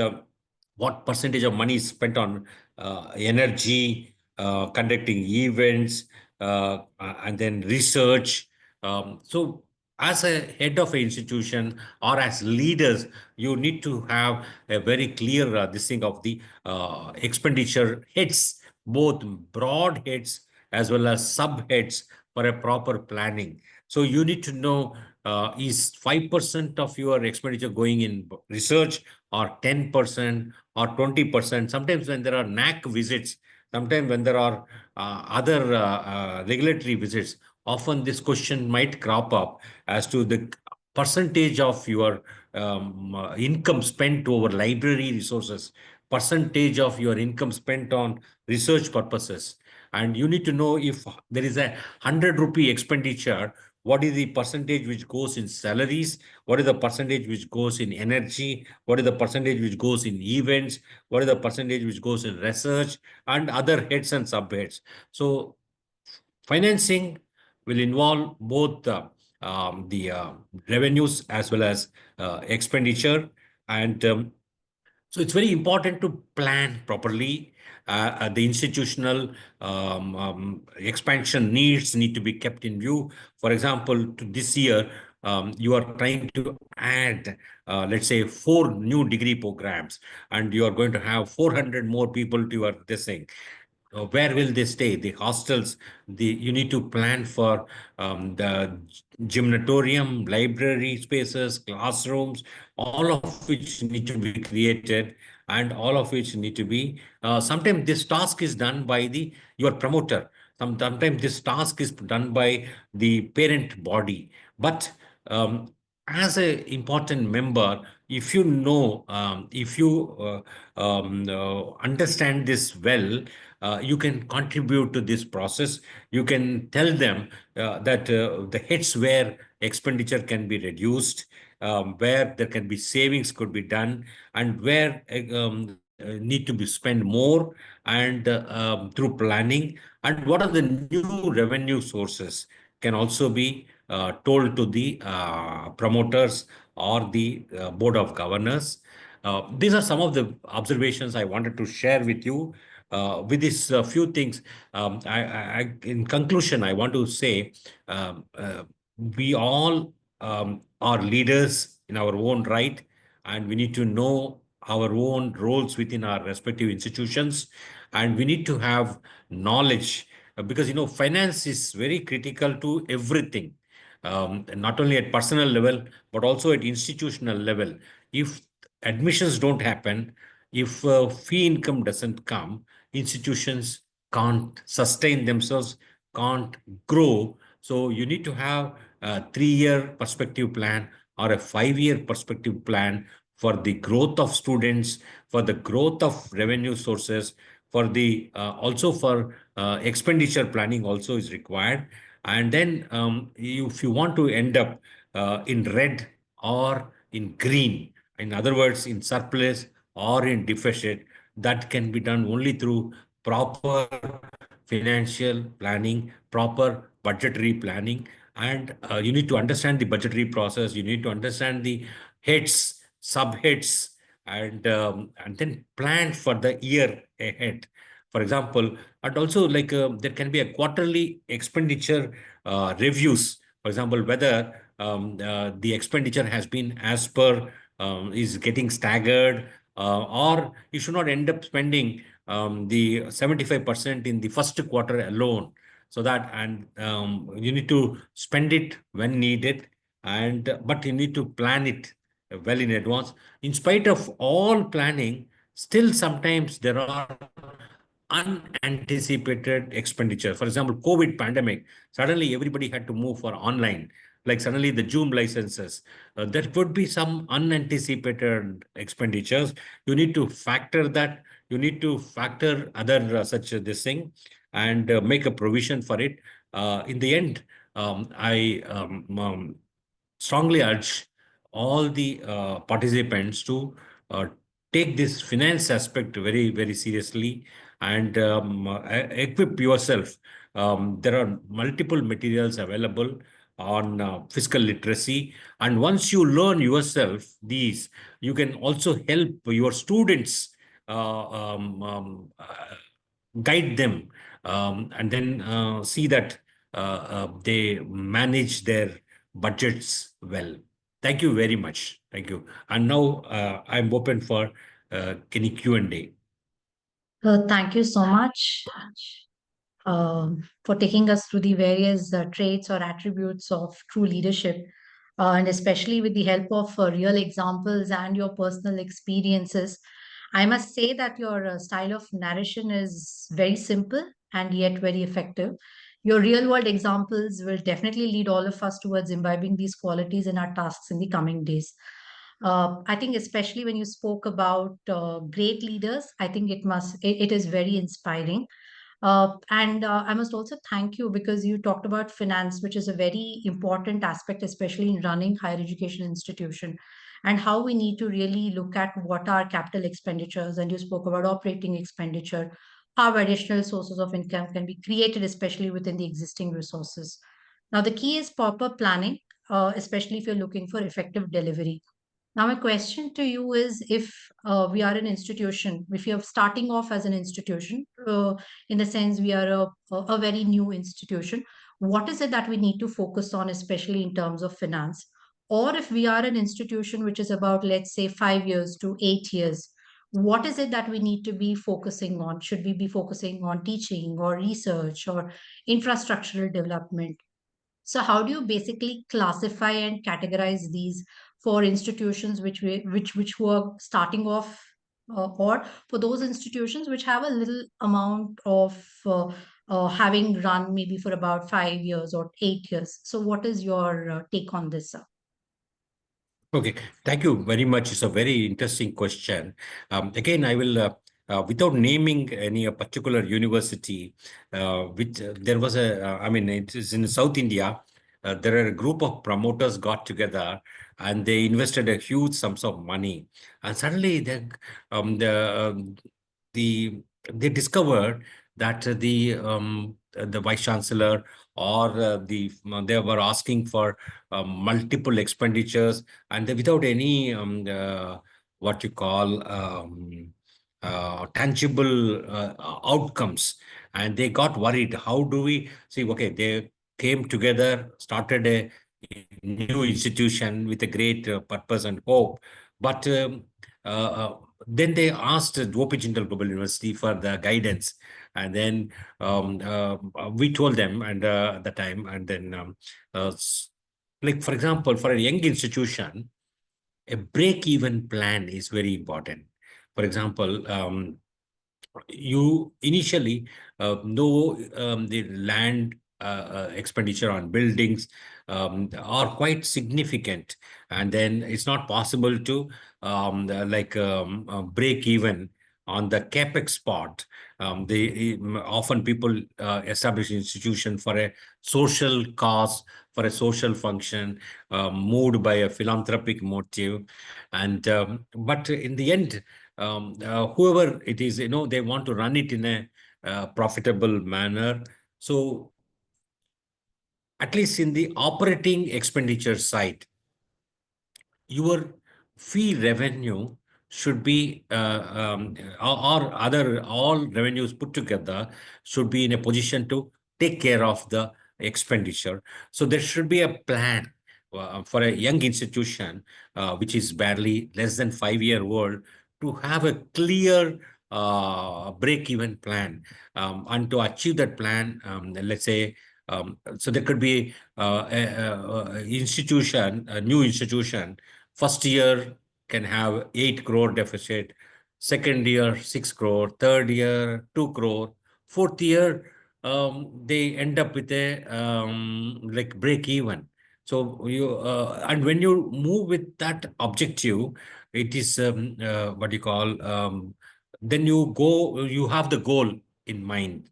what percentage of money is spent on energy, conducting events, and then research. So as a head of an institution or as leaders, you need to have a very clear this thing of the expenditure heads, both broad heads as well as subheads for a proper planning. So you need to know, is 5% of your expenditure going in research or 10% or 20%? Sometimes when there are NAC visits, sometimes when there are other regulatory visits, often this question might crop up as to the percentage of your income spent over library resources, percentage of your income spent on research purposes. And you need to know, if there is a 100 rupee expenditure, what is the percentage which goes in salaries? What is the percentage which goes in energy? What is the percentage which goes in events? What is the percentage which goes in research and other heads and subheads? So financing will involve both the revenues as well as expenditure. And so it's very important to plan properly. The institutional expansion needs need to be kept in view. For example, to this year, you are trying to add, let's say, 4 new degree programs, and you are going to have 400 more people to your this thing. Where will they stay? The hostels, you need to plan for the gymnatorium, library spaces, classrooms, all of which need to be created, and all of which need to be, sometimes this task is done by your promoter. Sometimes this task is done by the parent body. But as an important member, if you know, if you understand this well, you can contribute to this process. You can tell them that the heads where expenditure can be reduced, where there can be savings could be done, and where need to be spent more, and through planning, and what are the new revenue sources can also be told to the promoters or the board of governors. These are some of the observations I wanted to share with you. With these few things, in conclusion, I want to say, we all are leaders in our own right, and we need to know our own roles within our respective institutions, and we need to have knowledge, because finance is very critical to everything, not only at personal level but also at institutional level. If admissions don't happen, if fee income doesn't come, institutions can't sustain themselves, can't grow. So you need to have a 3-year perspective plan or a 5-year perspective plan for the growth of students, for the growth of revenue sources, for the also for expenditure planning also is required. And then if you want to end up in red or in green, in other words, in surplus or in deficit, that can be done only through proper financial planning, proper budgetary planning. And you need to understand the budgetary process. You need to understand the heads, subheads, and then plan for the year ahead. For example, and also like there can be a quarterly expenditure reviews. For example, whether the expenditure has been as per, is getting staggered, or you should not end up spending the 75% in the first quarter alone. So that, and you need to spend it when needed, and but you need to plan it well in advance. In spite of all planning, still sometimes there are unanticipated expenditure. For example, COVID pandemic, suddenly everybody had to move for online, like suddenly the Zoom licenses. There could be some unanticipated expenditures. You need to factor that. You need to factor other such this thing and make a provision for it. In the end, I strongly urge all the participants to take this finance aspect very, very seriously and equip yourself. There are multiple materials available on fiscal literacy. And once you learn yourself these, you can also help your students guide them and then see that they manage their budgets well. Thank you very much. Thank you. And now I'm open for any Q&A. Thank you so much for taking us through the various traits or attributes of true leadership, and especially with the help of real examples and your personal experiences. I must say that your style of narration is very simple and yet very effective. Your real world examples will definitely lead all of us towards imbibing these qualities in our tasks in the coming days. I think especially when you spoke about great leaders, I think it is very inspiring. And I must also thank you because you talked about finance, which is a very important aspect, especially in running higher education institution, and how we need to really look at what are capital expenditures. And you spoke about operating expenditure, how additional sources of income can be created, especially within the existing resources. Now, the key is proper planning, especially if you're looking for effective delivery. Now, my question to you is if we are an institution, if you're starting off as an institution, in the sense we are a very new institution, what is it that we need to focus on, especially in terms of finance? Or if we are an institution which is about, let's say, 5 years to 8 years, what is it that we need to be focusing on? Should we be focusing on teaching or research or infrastructural development? So how do you basically classify and categorize these for institutions which were starting off, or for those institutions which have a little amount of having run maybe for about 5 years or 8 years? So what is your take on this, sir? Okay, thank you very much. It's a very interesting question. Again, I will, without naming any particular university, which there was I mean, it is in South India. There are a group of promoters got together and they invested a huge sums of money. And suddenly they discovered that the vice chancellor or they were asking for multiple expenditures and without any what you call tangible outcomes, and they got worried. How do we see? Okay, they came together, started a new institution with a great purpose and hope, but then they asked OP Jindal Global University for the guidance, and then we told them and at the time, and then like for example, for a young institution, a break-even plan is very important. For example, you initially know the land expenditure on buildings are quite significant, and then it's not possible to break even on the capex part. Often people establish institution for a social cause, for a social function, moved by a philanthropic motive, and but in the end, whoever it is, they want to run it in a profitable manner. So at least in the operating expenditure side, your fee revenue should be or other all revenues put together should be in a position to take care of the expenditure. So there should be a plan for a young institution which is barely less than 5-year-old to have a clear break-even plan, and to achieve that plan, let's say, so there could be a institution, a new institution, first year can have 8 crore deficit, second year 6 crore, third year 2 crore, fourth year they end up with a like break even. So you and when you move with that objective, it is what you call then you have the goal in mind,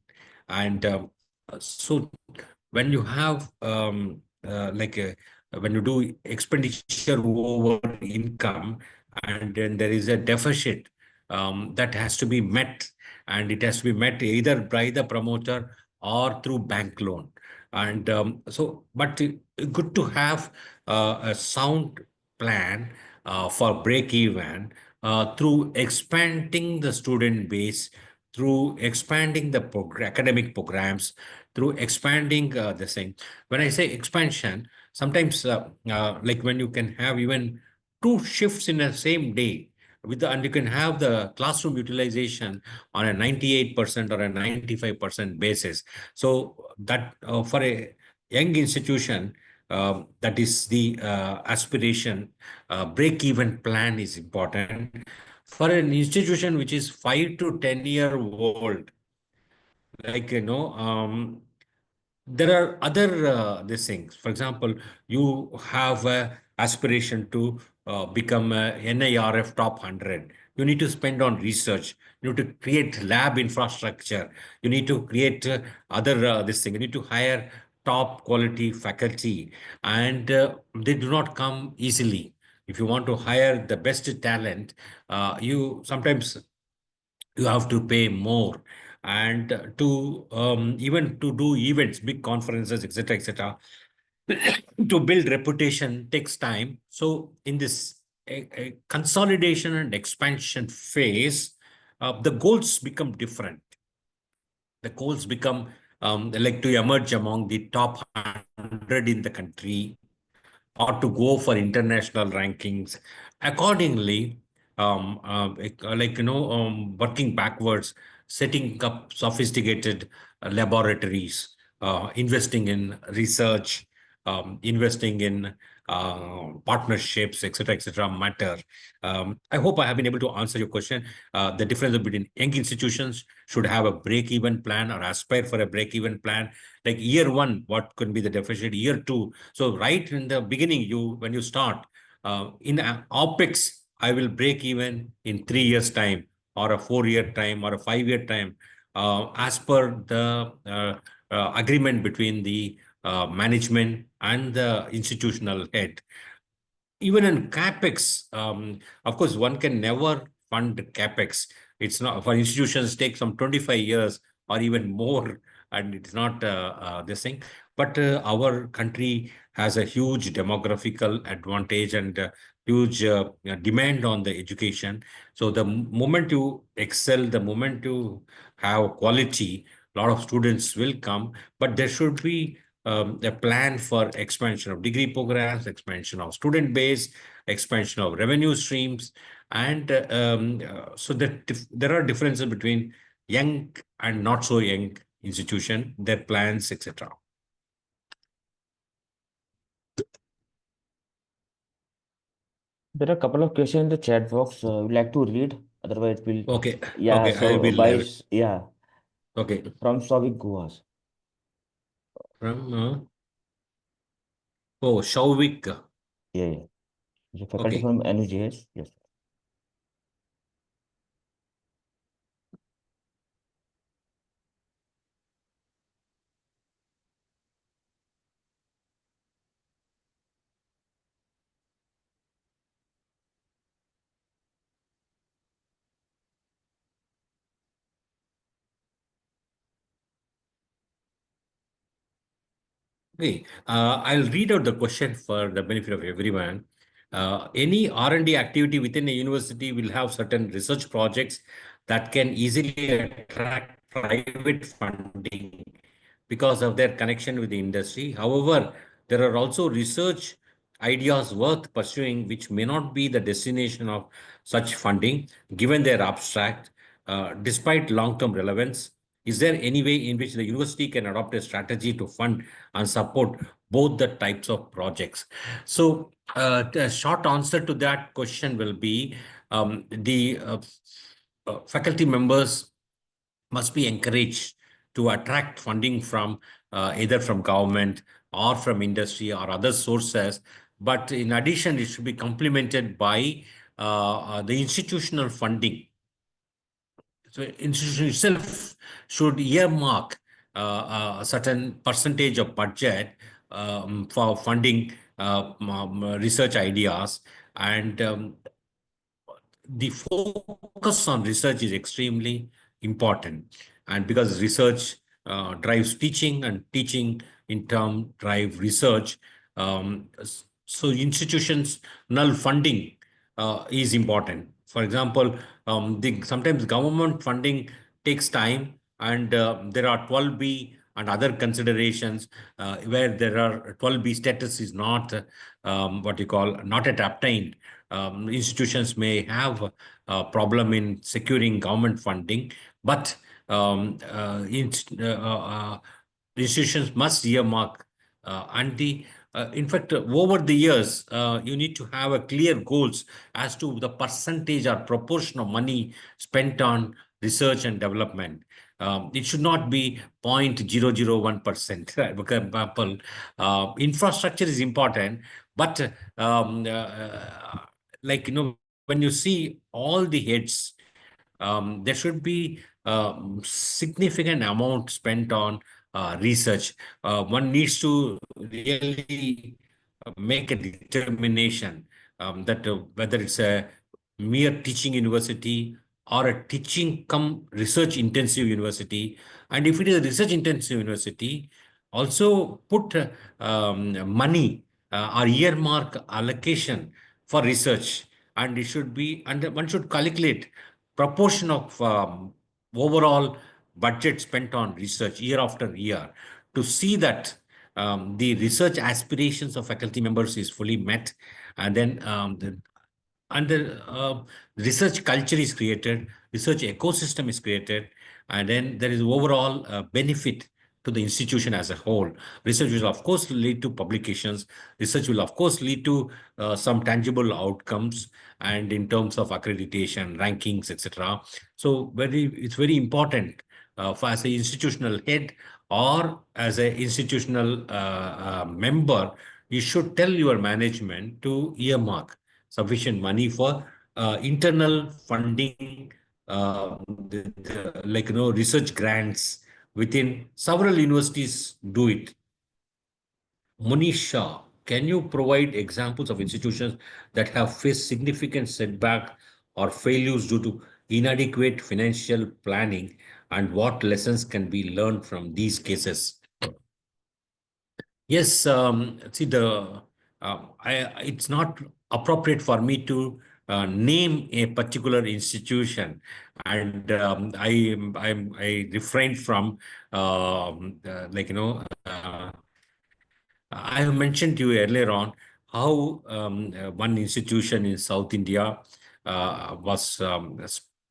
and so when you have when you do expenditure over income, and then there is a deficit that has to be met, and it has to be met either by the promoter or through bank loan. And but good to have a sound plan for break even through expanding the student base, through expanding the academic programs, through expanding this thing. When I say expansion, sometimes like when you can have even 2 shifts in the same day, and you can have the classroom utilization on a 98% or a 95% basis. So that for a young institution, that is the aspiration. Break-even plan is important. For an institution which is 5 to 10-year old, like there are other these things. For example, you have a aspiration to become a NIRF top 100. You need to spend on research. You need to create lab infrastructure. You need to create other this thing. You need to hire top quality faculty, and they do not come easily. If you want to hire the best talent, you sometimes you have to pay more, and to even to do events, big conferences, etc., to build reputation takes time. So in this a consolidation and expansion phase, the goals become different. The goals become like to emerge among the top 100 in the country, or to go for international rankings. Accordingly, working backwards, setting up sophisticated laboratories, investing in research, investing in partnerships, etc., matter. I hope I have been able to answer your question. The difference between young institutions should have a break-even plan or aspire for a break-even plan. Like year 1, what could be the deficit? Year 2. So right in the beginning, when you start in OPEX, I will break even in 3 years time, or a 4-year time, or a 5-year time, as per the agreement between the management and the institutional head. Even in CapEx, of course, one can never fund CapEx. It's not, for institutions, take some 25 years or even more, and it's not this thing. But our country has a huge demographical advantage and huge demand on the education. So the moment you excel, the moment you have quality, a lot of students will come, but there should be a plan for expansion of degree programs, expansion of student base, expansion of revenue streams, and so that there are differences between young and not so young institution, their plans, etc. There are a couple of questions in the chat box. Would like to read? Otherwise, we'll. Okay. Yeah. Okay. I So will. yeah. Okay. From Savik Guas. From Shauvik. Yeah. The faculty Okay. from NUJS. Yes. Okay, I'll read out the question for the benefit of everyone. Any R&D activity within a university will have certain research projects that can easily attract private funding because of their connection with the industry. However, there are also research ideas worth pursuing which may not be the destination of such funding, given their abstract, despite long-term relevance. Is there any way in which the university can adopt a strategy to fund and support both the types of projects? So the short answer to that question will be faculty members must be encouraged to attract funding from either from government or from industry or other sources. But in addition, it should be complemented by the institutional funding. So institution itself should earmark a certain percentage of budget for funding research ideas, and the focus on research is extremely important. And because research drives teaching, and teaching in turn drive research, so institutional funding is important. For example, sometimes government funding takes time, and there are 12B and other considerations where there are 12B status is not what you call not yet obtained. Institutions may have a problem in securing government funding, but institutions must earmark and the in fact, over the years, you need to have a clear goals as to the percentage or proportion of money spent on research and development. It should not be 0.001%. For example, infrastructure is important, but like, when you see all the heads, there should be significant amount spent on research. One needs to really make a determination that whether it's a mere teaching university or a teaching come research intensive university. And if it is a research intensive university, also put money or earmark allocation for research. And it should be, and one should calculate proportion of overall budget spent on research year after year to see that the research aspirations of faculty members is fully met, and then the research culture is created, research ecosystem is created, and then there is overall benefit to the institution as a whole. Research will, of course, lead to publications. Research will, of course, lead to some tangible outcomes, and in terms of accreditation, rankings, etc. So it's very important for as an institutional head or as an institutional member, you should tell your management to earmark sufficient money for internal funding, like research grants within several universities do it. Monisha, can you provide examples of institutions that have faced significant setback or failures due to inadequate financial planning, and what lessons can be learned from these cases? Yes, see it's not appropriate for me to name a particular institution, and I refrain from like I have mentioned to you earlier on how one institution in South India was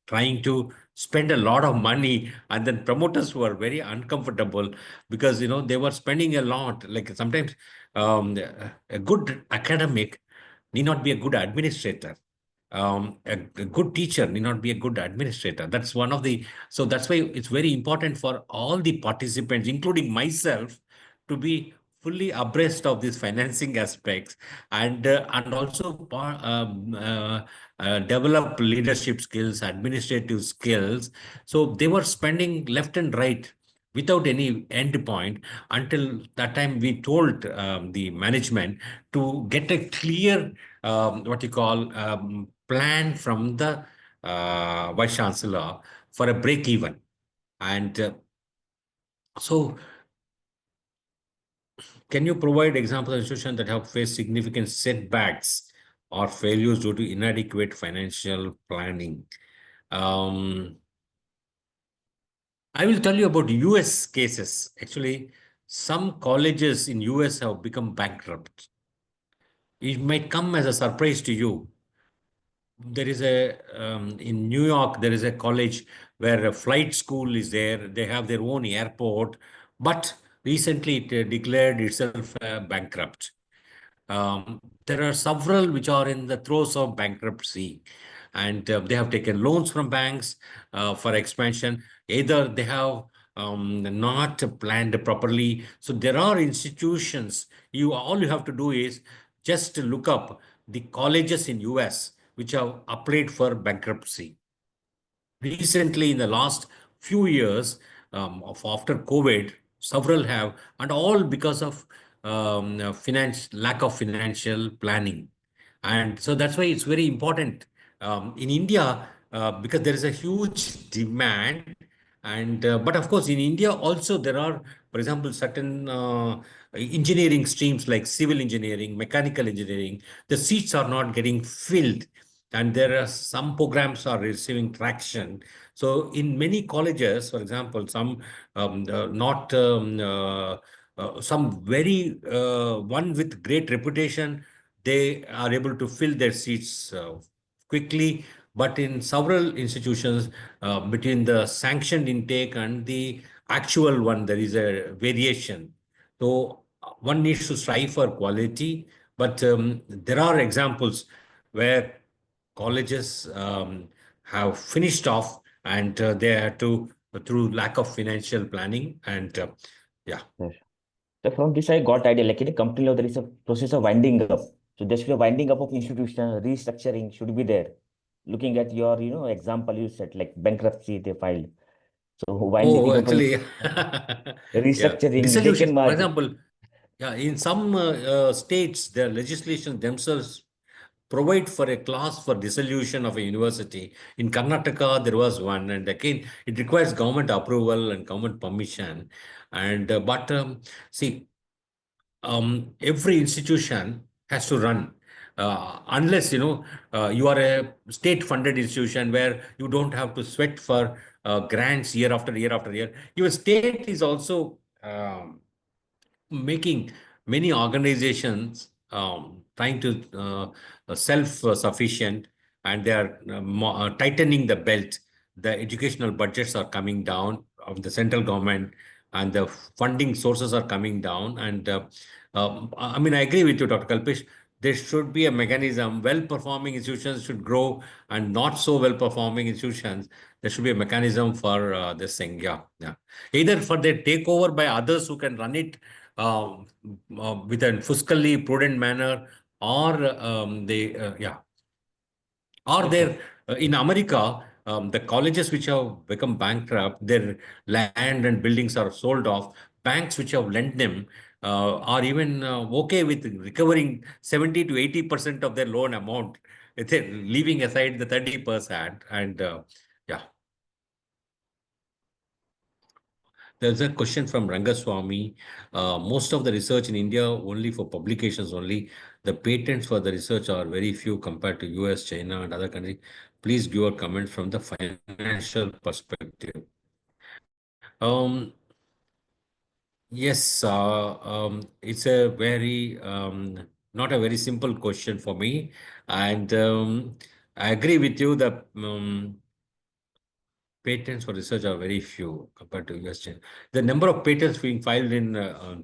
trying to spend a lot of money, and then promoters were very uncomfortable because they were spending a lot. Like sometimes a good academic need not be a good administrator. A good teacher need not be a good administrator. That's one of the, so that's why it's very important for all the participants, including myself, to be fully abreast of these financing aspects, and also develop leadership skills, administrative skills. So they were spending left and right without any end point. Until that time, we told the management to get a clear what you call plan from the vice chancellor for a break even. And so can you provide examples of institutions that have faced significant setbacks or failures due to inadequate financial planning? I will tell you about US cases. Actually, some colleges in US have become bankrupt. It might come as a surprise to you. There is in New York, there is a college where a flight school is there. They have their own airport, but recently it declared itself bankrupt. There are several which are in the throes of bankruptcy. and they have taken loans from banks for expansion. Either they have not planned properly. So there are institutions. All you have to do is just to look up the colleges in US which have applied for bankruptcy. Recently, in the last few years, of after COVID, several have, and all because of lack of financial planning. And so that's why it's very important in India, because there is a huge demand. And but of course, in India also there are, for example, certain engineering streams like civil engineering, mechanical engineering. The seats are not getting filled, and there are some programs are receiving traction. So in many colleges, for example, some not some very one with great reputation, they are able to fill their seats quickly. But in several institutions, between the sanctioned intake and the actual one, there is a variation. So one needs to strive for quality, but there are examples where colleges have finished off, and they had to, through lack of financial planning, and yeah. Yes. So from this, I got idea, like in a company law, there is a process of winding up. So there should be a winding up of institution, restructuring should be there. Looking at your, example you said, like bankruptcy they filed. So Oh, winding up of actually, yeah, restructuring, they can dissolution. For merge. example, yeah, in some states, their legislation themselves provide for a clause for dissolution of a university. In Karnataka, there was one, and again, it requires government approval and government permission. And but see, every institution has to run. Unless you are a state-funded institution where you don't have to sweat for grants year after year after year. Your state is also making many organizations trying to self-sufficient, and they are tightening the belt. The educational budgets are coming down of the central government, and the funding sources are coming down. And I mean, I agree with you, Dr. Kalpesh. There should be a mechanism. Well-performing institutions should grow, and not so well-performing institutions, there should be a mechanism for this thing. Yeah, yeah. Either for their takeover by others who can run it uh, with a fiscally prudent manner, or yeah, or Yes, sir. there in America, the colleges which have become bankrupt, their land and buildings are sold off. Banks which have lent them are even okay with recovering 70 to 80% of their loan amount, leaving aside the 30%. And yeah. There's a question from Rangaswamy. Most of the research in India only for publications only. The patents for the research are very few compared to US, China, and other countries. Please give a comment from the financial perspective. Yes, it's a very not a very simple question for me, and I agree with you that patents for research are very few compared to US, China. The number of patents being filed in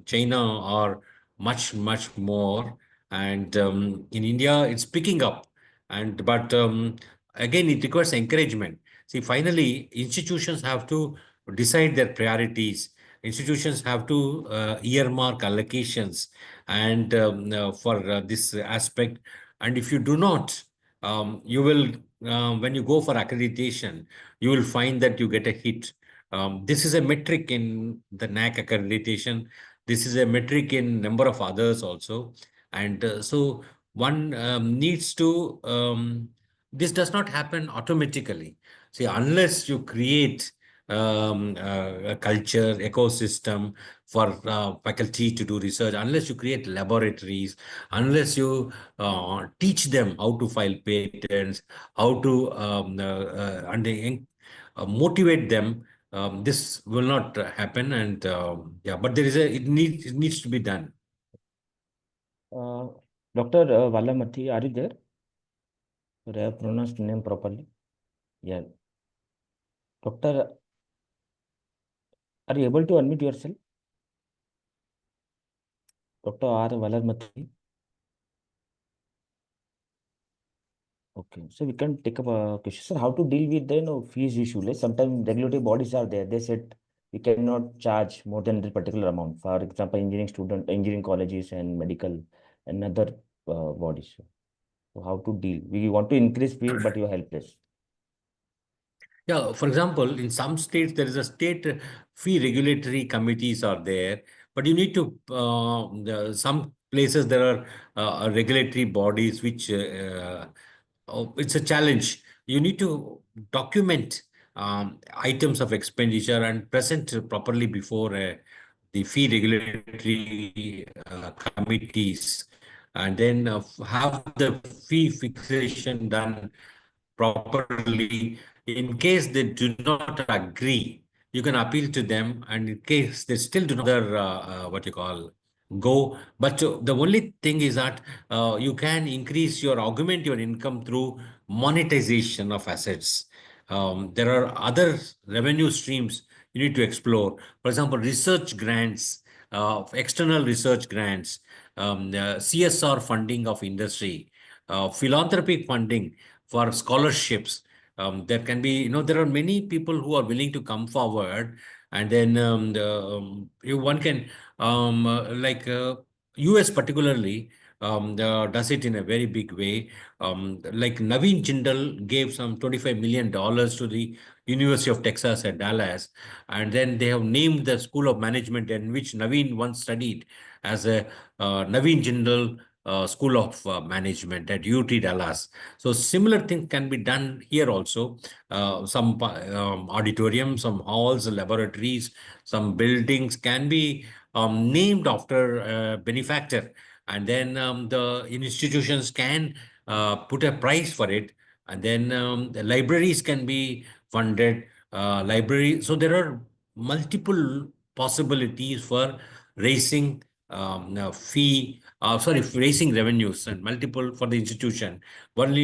China are much, much more. And in India, it's picking up. And but again, it requires encouragement. See, finally, institutions have to decide their priorities. Institutions have to earmark allocations and for this aspect. And if you do not, you will, when you go for accreditation, you will find that you get a hit. This is a metric in the NAC accreditation. This is a metric in number of others also. And so one needs to, this does not happen automatically. See, unless you create a culture, ecosystem for faculty to do research, unless you create laboratories, unless you teach them how to file patents, how to and motivate them, this will not happen. And yeah, but there is it needs to be done. Uh, Dr. Valamathi, are you there? Sorry, I have pronounced name properly. Yeah. Doctor, are you able to unmute yourself? Dr. R. Valamathi. Okay, so we can take up a question. Sir, how to deal with the fees issue? Like sometimes regulatory bodies are there. They said we cannot charge more than the particular amount. For example, engineering colleges and medical and other bodies. So how to deal? We want to increase fee, but you are helpless. Yeah, for example, in some states, there is a state fee regulatory committees are there, but you need to, some places there are regulatory bodies which, it's a challenge. You need to document items of expenditure and present properly before the fee regulatory committees, and then have the fee fixation done properly. In case they do not agree, you can appeal to them, and in case they still do not what you call go. But the only thing is that you can increase your augment your income through monetization of assets. There are other revenue streams you need to explore. For example, research grants, external research grants, CSR funding of industry, philanthropic funding for scholarships. There can be, there are many people who are willing to come forward, and then one can, like US particularly, does it in a very big way. Like Naveen Jindal gave some $25 million to the University of Texas at Dallas, and then they have named the School of Management in which Naveen once studied as a Naveen Jindal School of Management at UT Dallas. So similar thing can be done here also. Some auditoriums, some halls, laboratories, some buildings can be named after a benefactor, and then the institutions can put a price for it, and then the libraries can be funded. Library. So there are multiple possibilities for raising fee. Sorry, raising revenues and multiple for the institution. One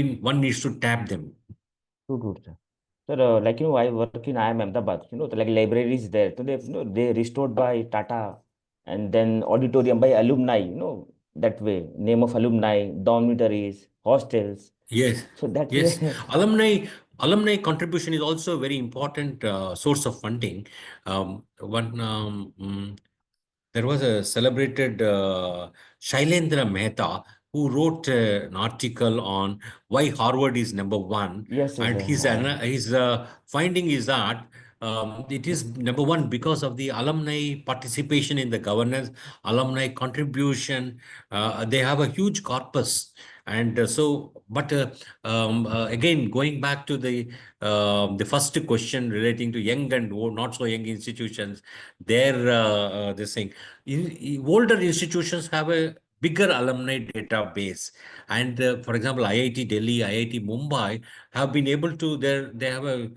needs to tap them. True, sir. Sir, like I work in IIM Ahmedabad. Like libraries there. So they restored by Tata, and then auditorium by alumni. That way. Name of alumni, dormitories, hostels. Yes, So that yes. way. Alumni contribution is also a very important source of funding. There was a celebrated Shailendra Mehta who wrote an article on why Harvard is number one, Yes, yes, and his finding is that it is number one because of the alumni participation in the governance, alumni contribution. They have a huge corpus, and again, going back to the first question relating to young and not so young institutions, this thing. Older institutions have a bigger alumni database, and for example, IIT Delhi, IIT Mumbai have been able to they have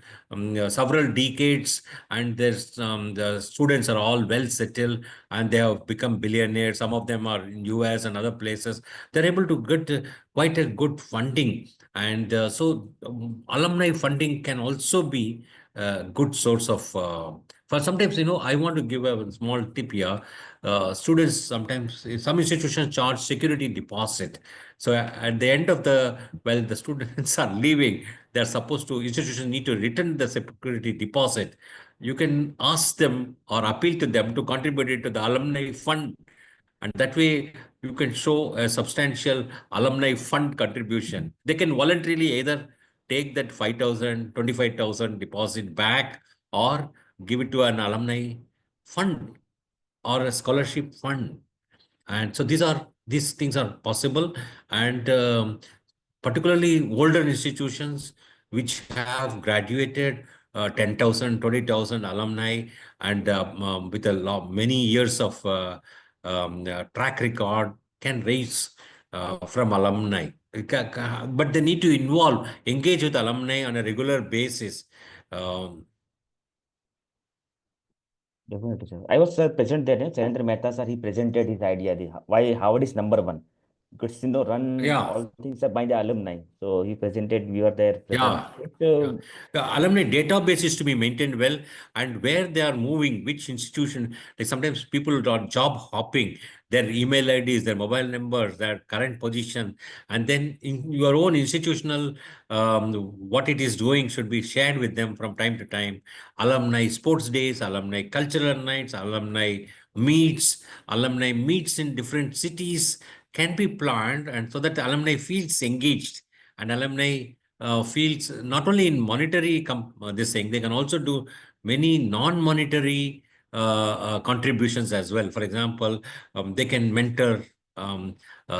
several decades, and there's the students are all well settled, and they have become billionaires. Some of them are in US and other places. They're able to get quite a good funding, and alumni funding can also be a good source of for sometimes, I want to give a small tip here. Students sometimes, some institutions charge security deposit. So at the end of the students are leaving, they're supposed to, institutions need to return the security deposit. You can ask them or appeal to them to contribute it to the alumni fund. And that way, you can show a substantial alumni fund contribution. They can voluntarily either take that 5,000, 25,000 deposit back, or give it to an alumni fund or a scholarship fund. And so these things are possible, and particularly older institutions which have graduated 10,000, 20,000 alumni, and with many years of track record can raise from alumni. But they need to engage with alumni on a regular basis. Um, Definitely, sir. I was present there. Shailendra Mehta, sir, he presented his idea, why Howard is number one. because run Yeah. all things are by the alumni. So he presented, we were there present. Yeah. So, The alumni database is to be maintained well, and where they are moving, which institution. Like sometimes people are job hopping, their email IDs, their mobile numbers, their current position, and then in your own institutional, what it is doing should be shared with them from time to time. Alumni sports days, alumni cultural nights, alumni meets in different cities can be planned, and so that the alumni feels engaged, and alumni feels not only in monetary this thing, they can also do many non-monetary contributions as well. For example, they can mentor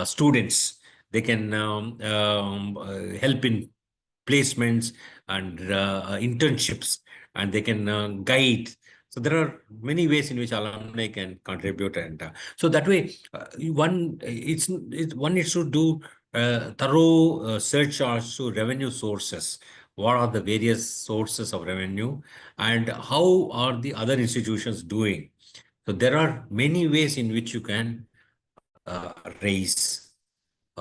students, they can help in placements and internships, and they can guide. So there are many ways in which alumni can contribute, and so that way, one needs to do thorough search as to revenue sources. What are the various sources of revenue, and how are the other institutions doing? So there are many ways in which you can raise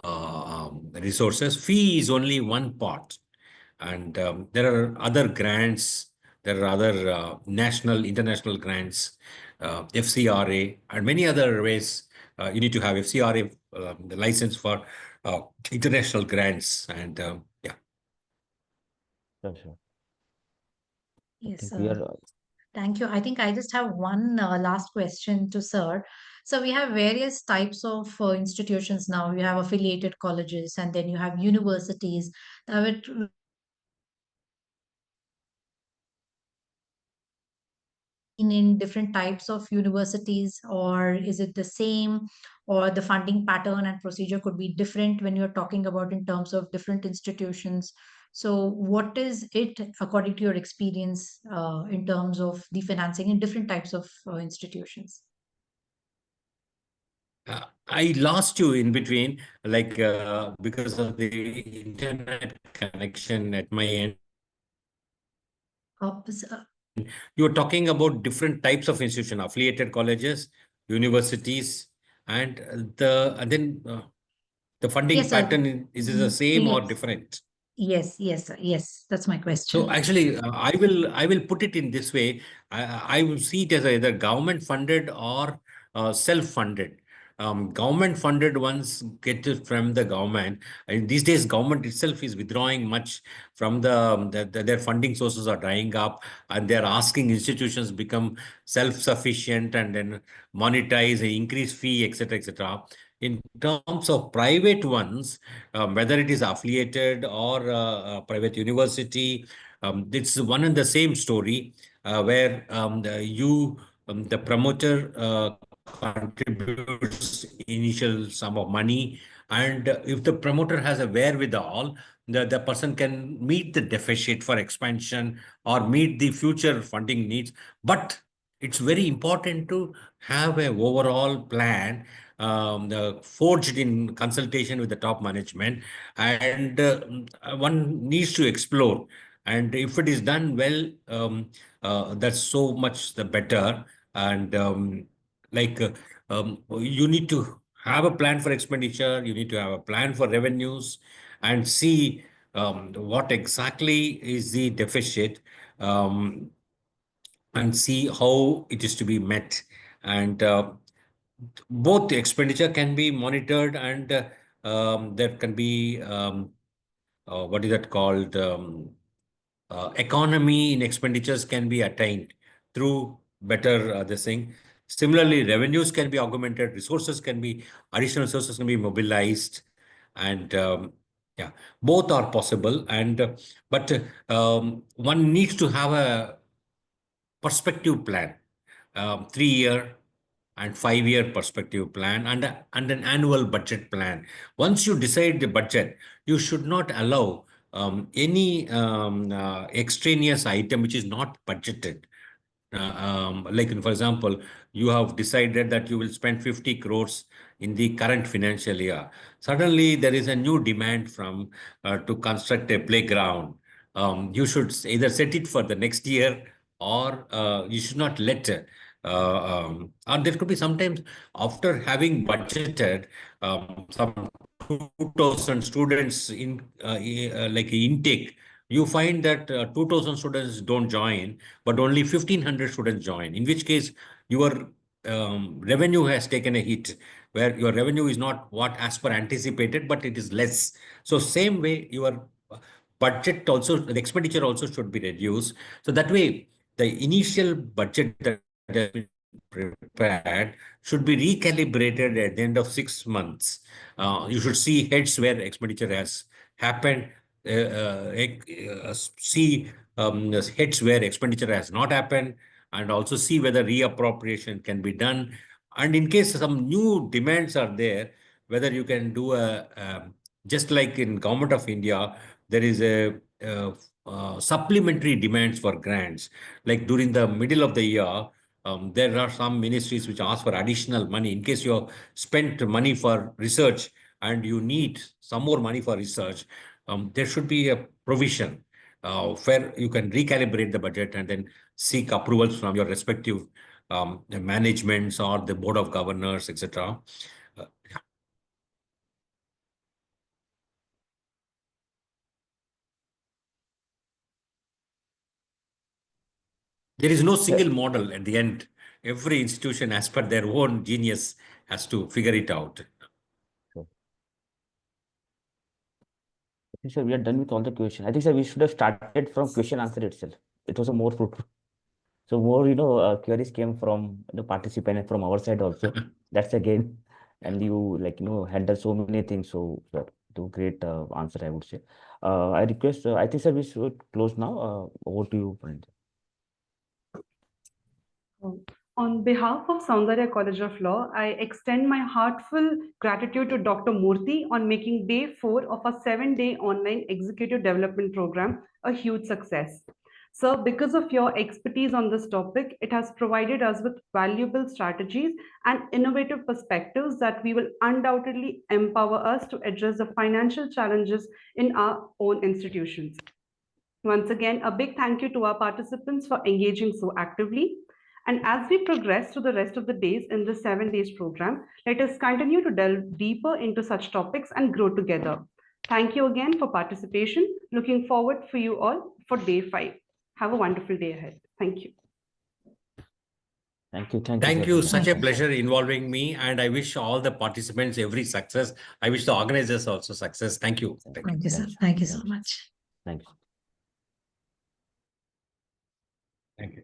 resources. Fee is only one part, and there are other grants. There are other national, international grants, FCRA, and many other ways. You need to have FCRA, the license for international grants, and yeah. sure. I Yes, think we are. thank you. I think I just have one last question to Sir. So we have various types of institutions now. You have affiliated colleges, and then you have universities. I would in different types of universities, or is it the same, or the funding pattern and procedure could be different when you're talking about in terms of different institutions? So what is it according to your experience in terms of the financing in different types of institutions? I lost you in between, like because of the internet connection at my end. S- You were talking about different types of institution, affiliated colleges, universities, and the funding yes, sir. pattern is it the same or Yes, different? yes, sir. Yes, that's my So question. actually, I will put it in this way. I will see it as either government funded or self-funded. Government funded ones get it from the government. And these days, government itself is withdrawing much from their funding sources are drying up, and they're asking institutions become self-sufficient and then monetize, increase fee, etc., etc. In terms of private ones, whether it is affiliated or private university, it's one and the same story, where the promoter contributes initial sum of money, and if the promoter has a wherewithal, the person can meet the deficit for expansion or meet the future funding needs. But it's very important to have an overall plan, forged in consultation with the top management, and one needs to explore. And if it is done well, that's so much the better. And like you need to have a plan for expenditure, you need to have a plan for revenues, and see what exactly is the deficit, um, and see how it is to be met. And both the expenditure can be monitored, and there can be what is that called? Economy in expenditures can be attained through better this thing. Similarly, revenues can be augmented, additional resources can be mobilized, and yeah, both are possible. And but one needs to have a perspective plan, 3 year and 5 year perspective plan, and an annual budget plan. Once you decide the budget, you should not allow any extraneous item which is not budgeted. Like, for example, you have decided that you will spend 50 crores in the current financial year. Suddenly, there is a new demand from to construct a playground. You should either set it for the next year, or you should not let And there could be sometimes after having budgeted some 2,000 students in like intake, you find that 2,000 students don't join, but only 1,500 students join, in which case your revenue has taken a hit, where your revenue is not what as per anticipated, but it is less. So same way, your budget also, the expenditure also should be reduced. So that way, the initial budget that has been prepared should be recalibrated at the end of 6 months. You should see heads where expenditure has happened, see heads where expenditure has not happened, and also see whether reappropriation can be done. And in case some new demands are there, whether you can do just like in Government of India, there is a supplementary demands for grants. Like during the middle of the year, there are some ministries which ask for additional money in case you have spent money for research and you need some more money for research. There should be a provision where you can recalibrate the budget and then seek approvals from your respective managements or the board of governors, etc. There is no single model at the end. Every institution, as per their own genius, has to figure it out. I think, sir, we are done with all the questions. I think, sir, we should have started from question answer itself. It was a more fruitful. So more, queries came from the participant and from our side also. That's again, and you handle so many things. So, sir, do great answer, I would say. I request. I think, sir, we should close now. Over to you, Pranit. On behalf of Soundarya College of Law, I extend my heartfelt gratitude to Dr. Murthy on making day 4 of our 7-day online executive development program a huge success. Sir, because of your expertise on this topic, it has provided us with valuable strategies and innovative perspectives that we will undoubtedly empower us to address the financial challenges in our own institutions. Once again, a big thank you to our participants for engaging so actively. And as we progress through the rest of the days in the 7 days program, let us continue to delve deeper into such topics and grow together. Thank you again for participation. Looking forward for you all for day 5. Have a wonderful day ahead. Thank you. Thank you. Thank sir, you. for Such that. a pleasure involving me. And I wish all the participants every success. I wish the organizers also success. Thank you. Thank you, sir. Thank you so much. Thank you. Thank you.